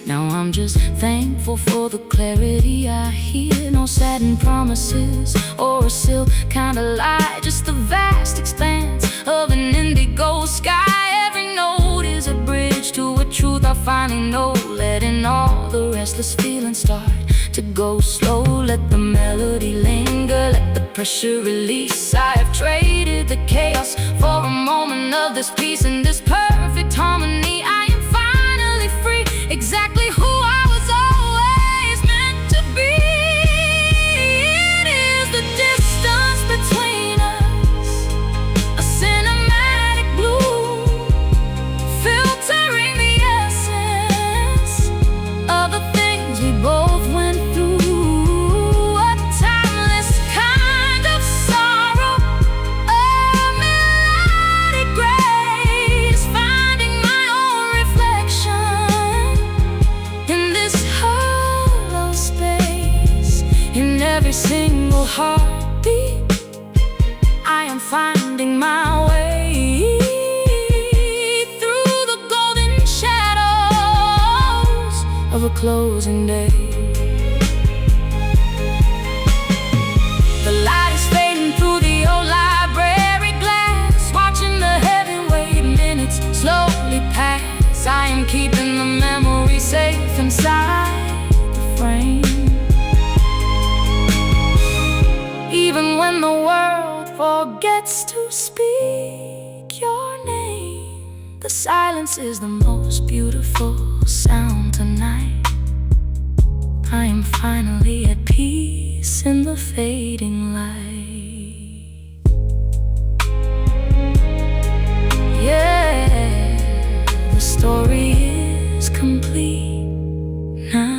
Now I'm just thankful for the clarity I hear. No satin promises or a silk kind of lie, just the vast expanse of an indigo sky. Every note is a bridge to a truth I finally know, letting all the restless feelings start to go slow. Let the melody linger, let the pressure release. I have traded the chaos for a moment of this peace. In this perfect harmony, I am finally free, exactly who I was always meant to be. It is the distance between us, a cinematic blue, filtering the essence of the things we both went through. A timeless kind of sorrow, a melodic grace, finding my own reflection in this hollow space. In every single heartbeat, I am finding my way through the golden shadows of a closing day. The light is fading through the old library glass, watching the heavyweight minutes slowly pass. I am keeping the memory safe inside the frame. Even when the world forgets to speak your name, the silence is the most beautiful sound tonight. I am finally at peace in the fading light. Yeah, the story is complete now.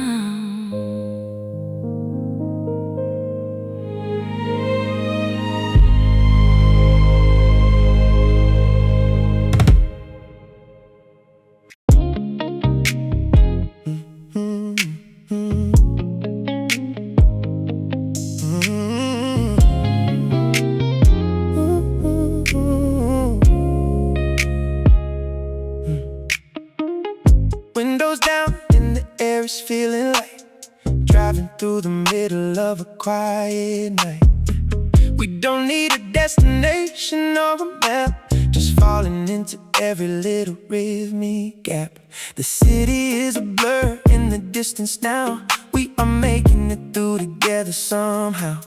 Windows down and the air is feeling light, driving through the middle of a quiet night. We don't need a destination or a map, just falling into every little rhythmic gap. The city is a blur in the distance now. We are making it through together somehow.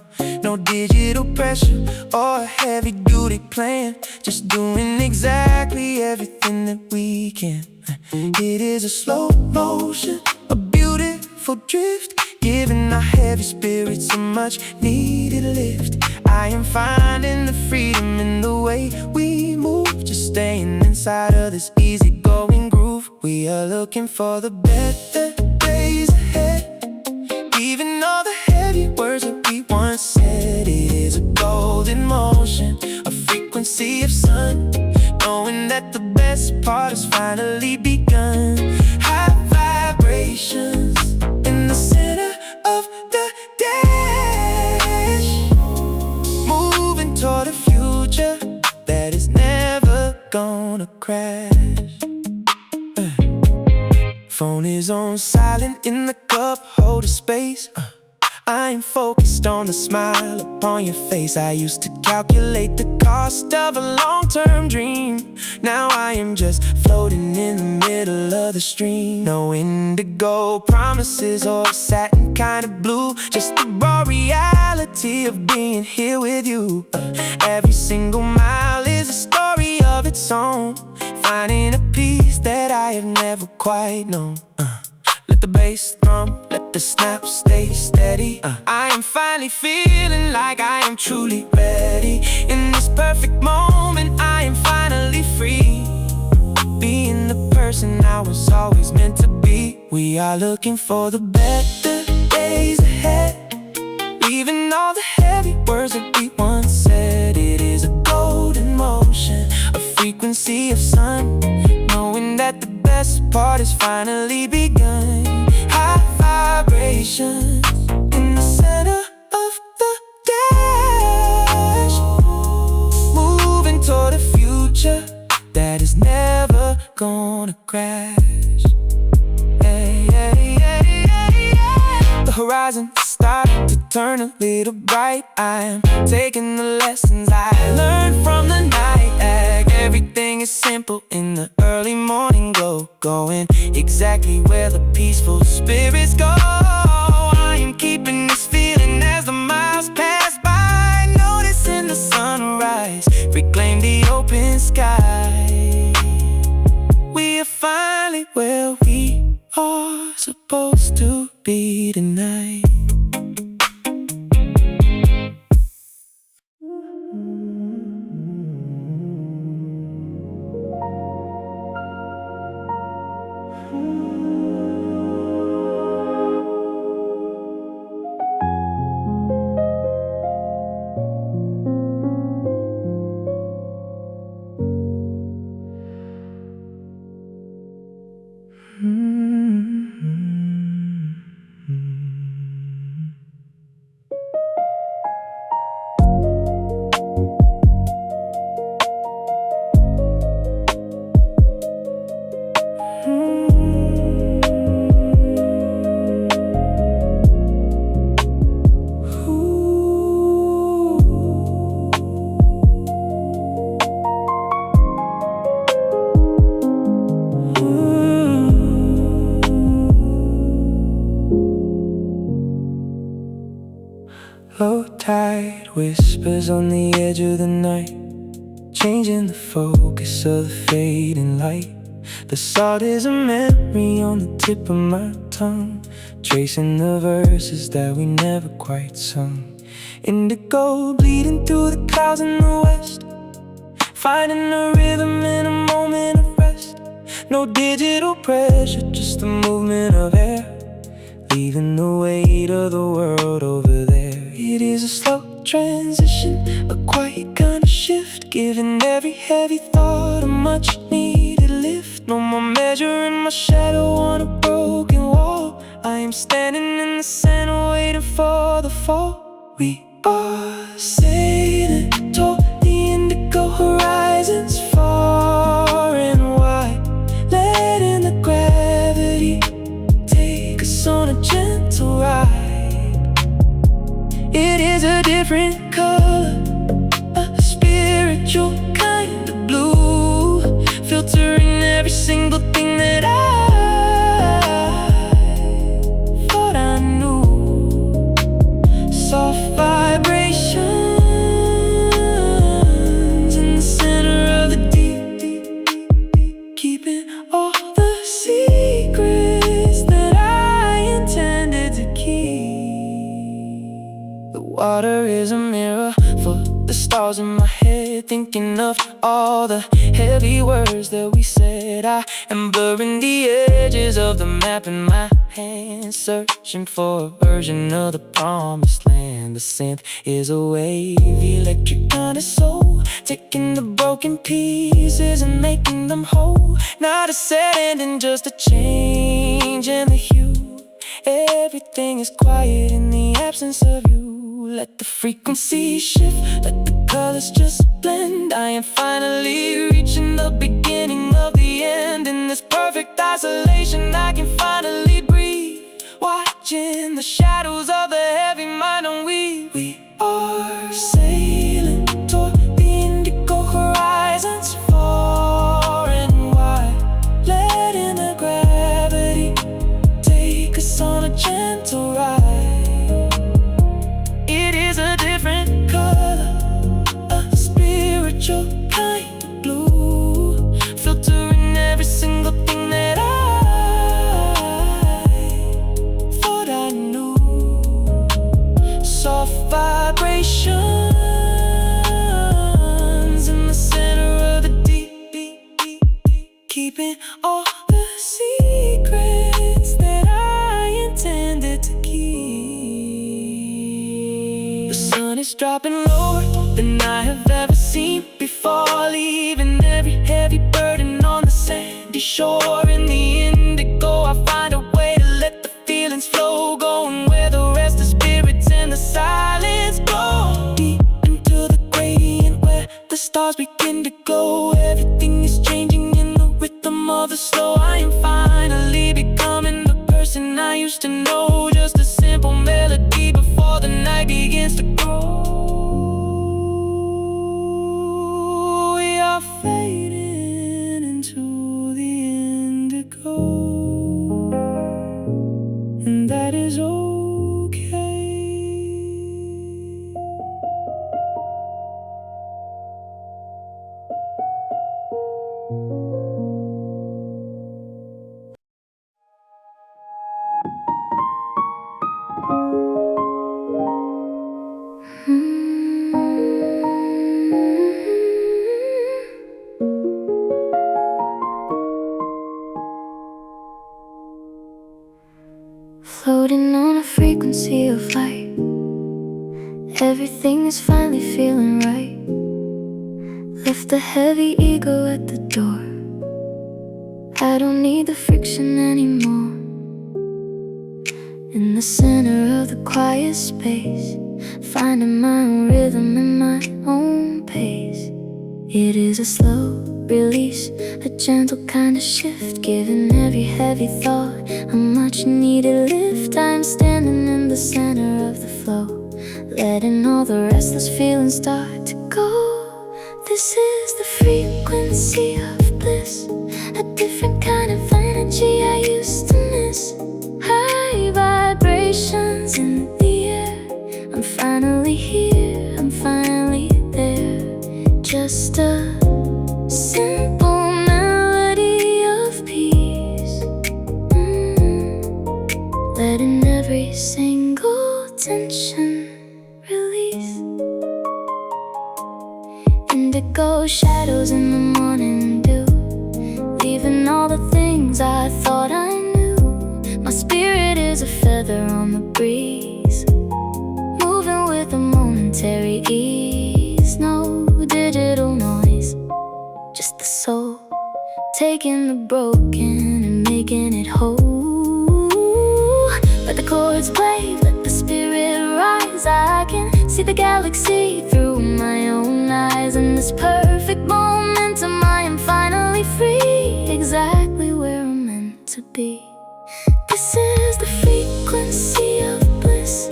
No digital pressure or a heavy-duty plan, just doing exactly everything that we can. It is a slow motion, a beautiful drift, giving our heavy spirits a much needed lift. I am finding the freedom in the way we move, just staying inside of this easygoing groove. We are looking for the better days ahead. Even all the heavy words that we once said, it is a golden motion, a frequency of sun, knowing that the best part has finally begun. High vibrations in the center of the dash, moving toward a future that is never gonna crash. Phone is on silent in the cup holder space. I'm focused on the smile upon your face. I used to calculate the cost of a long-term dream. Now I am just floating in the middle of the stream. No indigo promises or satin kind of blue, just the raw reality of being here with you. Every single mile is a story of its own, finding a peace that I have never quite known. Let the bass drum, let the snap stay steady. I am finally feeling like I am truly ready. In this perfect moment, I am finally free, being the person I was always meant to be. We are looking for the better days ahead. Leaving all the heavy words that we once said, it is a golden motion, a frequency of sun, knowing that the best part has finally begun. High vibrations in the center of the dash, moving toward a future that is never gonna crash. Hey, hey, hey, hey, hey. The horizon started to turn a little bright. I am taking the lessons I learned from the night act. Everything is simple in the early morning glow, going exactly where the peaceful spirits go. I am keeping this feeling as the miles pass by, noticing the sunrise, reclaim the open sky. We are finally where we are supposed to be tonight. Low tide whispers on the edge of the night, changing the focus of the fading light. The salt is a memory on the tip of my tongue, tracing the verses that we never quite sung. Indigo bleeding through the clouds in the west, finding a rhythm in a moment of rest. No digital pressure, just the movement of air, leaving the weight of the world over there. It is a slow transition, a quiet kind of shift, giving every heavy thought a much needed lift. No more measuring my shadow on a broken wall. I am standing in the center waiting for the fall. We are sailing toward the Indigo Horizons, far and wide, letting the gravity take us on a gentle ride. It is a different color, a spiritual kind of blue, filtering every single thing that I thought I knew. Soft vibrations in the center of the deep, keeping all the secrets that I intended to keep. The water There is a mirror for the stars in my head, thinking of all the heavy words that we said. I am blurring the edges of the map in my hand, searching for a version of the promised land. The synth is a wave, electric kind of soul, taking the broken pieces and making them whole. Not a sad ending, just a change in the hue. Everything is quiet in the absence of you. Let the frequency shift, let the colors just blend. I am finally reaching the beginning of the end. In this perfect isolation, I can finally breathe, watching the shadows of the heavy mind on we are sailing toward the Indigo Horizons, far and wide, letting the gravity take us on a gentle ride. It is a different color, a spiritual kind of blue, filtering every single thing that I thought I knew. Soft vibrations in the center of the deep, keeping all the secrets that I intended to keep. The sun is dropping lower than I have ever seen before, leaving every heavy burden on the sandy shore. In the indigo, I find a way to let the feelings flow, going where the rest of spirits and the silence go. Deep into the gradient where the stars begin to glow. Everything is changing in the rhythm of the slow. I am finally becoming the person I used to know. Just a simple melody before the night begins to grow. We are fading into the indigo, and that is okay. Floating on a frequency of light, everything is finally feeling right. Left the heavy ego at the door. I don't need the friction anymore. In the center of the quiet space, finding my own rhythm and my own pace. It is a slow release, a gentle kind of shift, giving every heavy thought a much needed lift. I'm standing in the center of the flow, letting all the restless feelings start to go. This is the frequency of bliss, a different kind of energy I used to miss. High vibrations in the air. I'm finally here, I'm finally there. Just a simple melody of peace, letting every single tension release. Indigo shadows in the morning dew, leaving all the things I thought I knew. My spirit is a feather on the breeze, moving with a momentary ease. No digital noise, just the soul, taking the broken and making it whole. Let the chords play, let the spirit rise. I can see the galaxy through my own eyes. In this perfect momentum, I am finally free, exactly where I'm meant to be. This is the frequency of bliss,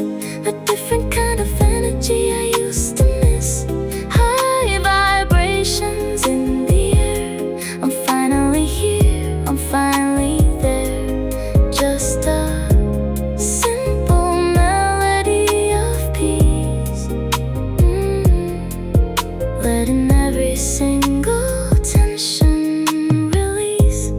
a different kind of energy I used to miss. High vibrations in the air. I'm finally here, I'm finally there. Just a simple melody of peace, letting every single tension release.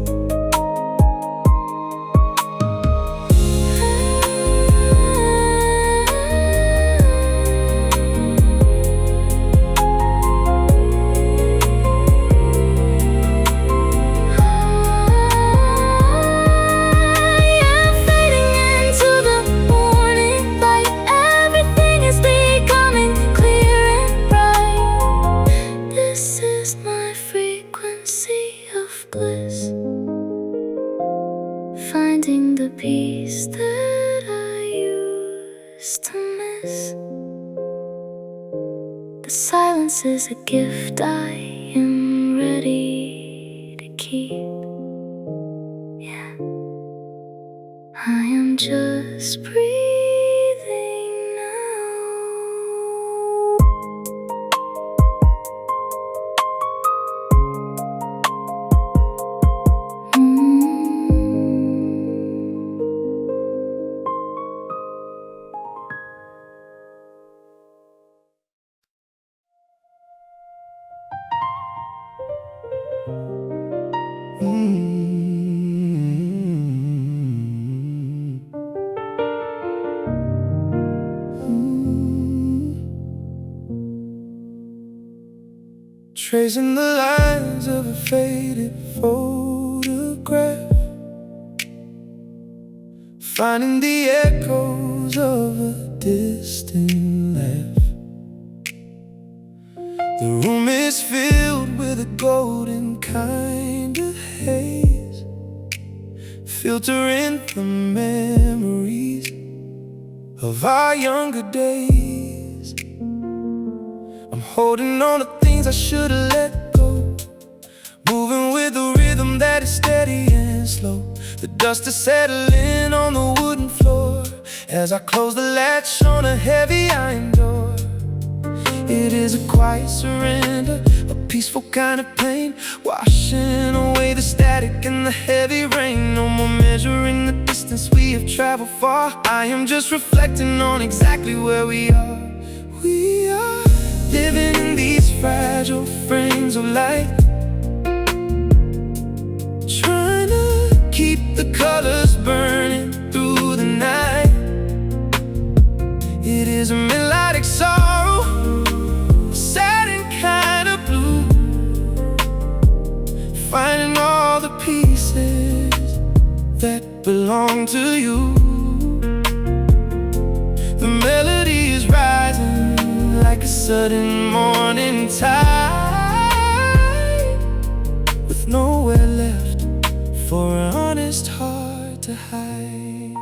silence is a gift I am ready to keep. Yeah, I am just breathing now. Tracing the lines of a faded photograph, finding the echoes of a distant laugh. The room is filled with a golden kind of haze, filtering the memories of our younger days. I'm holding on to things I should've let go, moving with a rhythm that is steady and slow. The dust is settling on the wooden floor as I close the latch on a heavy iron door. It is a quiet surrender, a peaceful kind of pain, washing away the static and the heavy rain. No more measuring the distance we have traveled far. I am just reflecting on exactly where we are. We are living in these fragile frames of light, trying to keep the colors burning through the night. It is a melodic sorrow, a satin kind of blue, finding all the pieces that belong to you. The melody is rising like a sudden morning tide, with nowhere left for an honest heart to hide.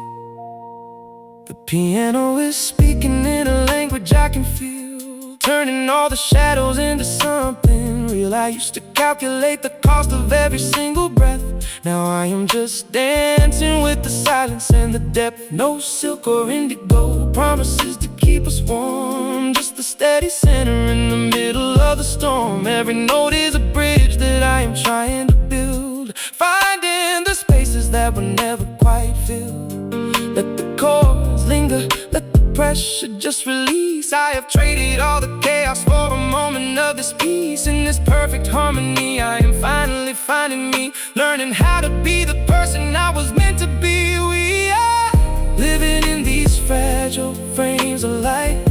The piano is speaking in a language I can feel, turning all the shadows into something real. I used to calculate the cost of every single breath. Now I am just dancing with the silence and the depth. No silk or indigo promises to keep us warm, just the steady center in the middle of the storm. Every note is a bridge that I am trying to build, finding the spaces that were never quite filled. Let the chords linger, let the pressure just release. I have traded all the chaos for a moment of this peace. In this perfect harmony, I am finally finding me, learning how to be the person I was meant to be. We are living in these fragile frames of light,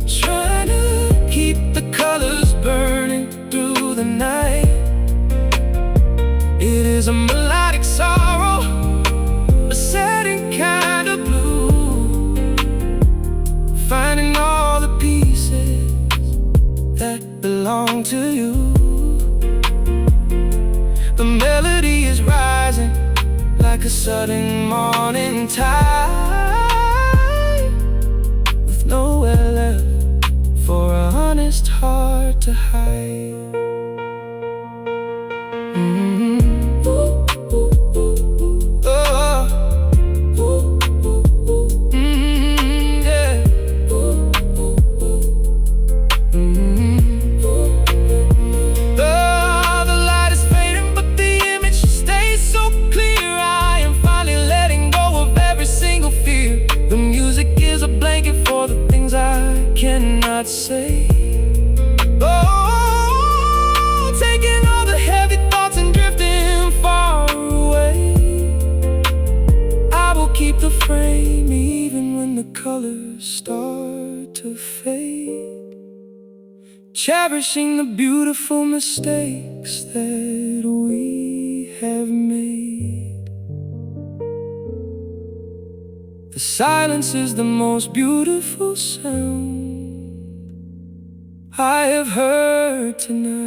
trying to keep the colors burning through the night. It is a melodic sorrow, a satin kind of blue, finding all the pieces that belong to you. The melody is rising like a sudden morning tide, with nowhere left for a honest heart to hide. Cannot say. Oh, taking all the heavy thoughts and drifting far away. I will keep the frame even when the colors start to fade, cherishing the beautiful mistakes that we have made. The silence is the most beautiful sound I have heard tonight.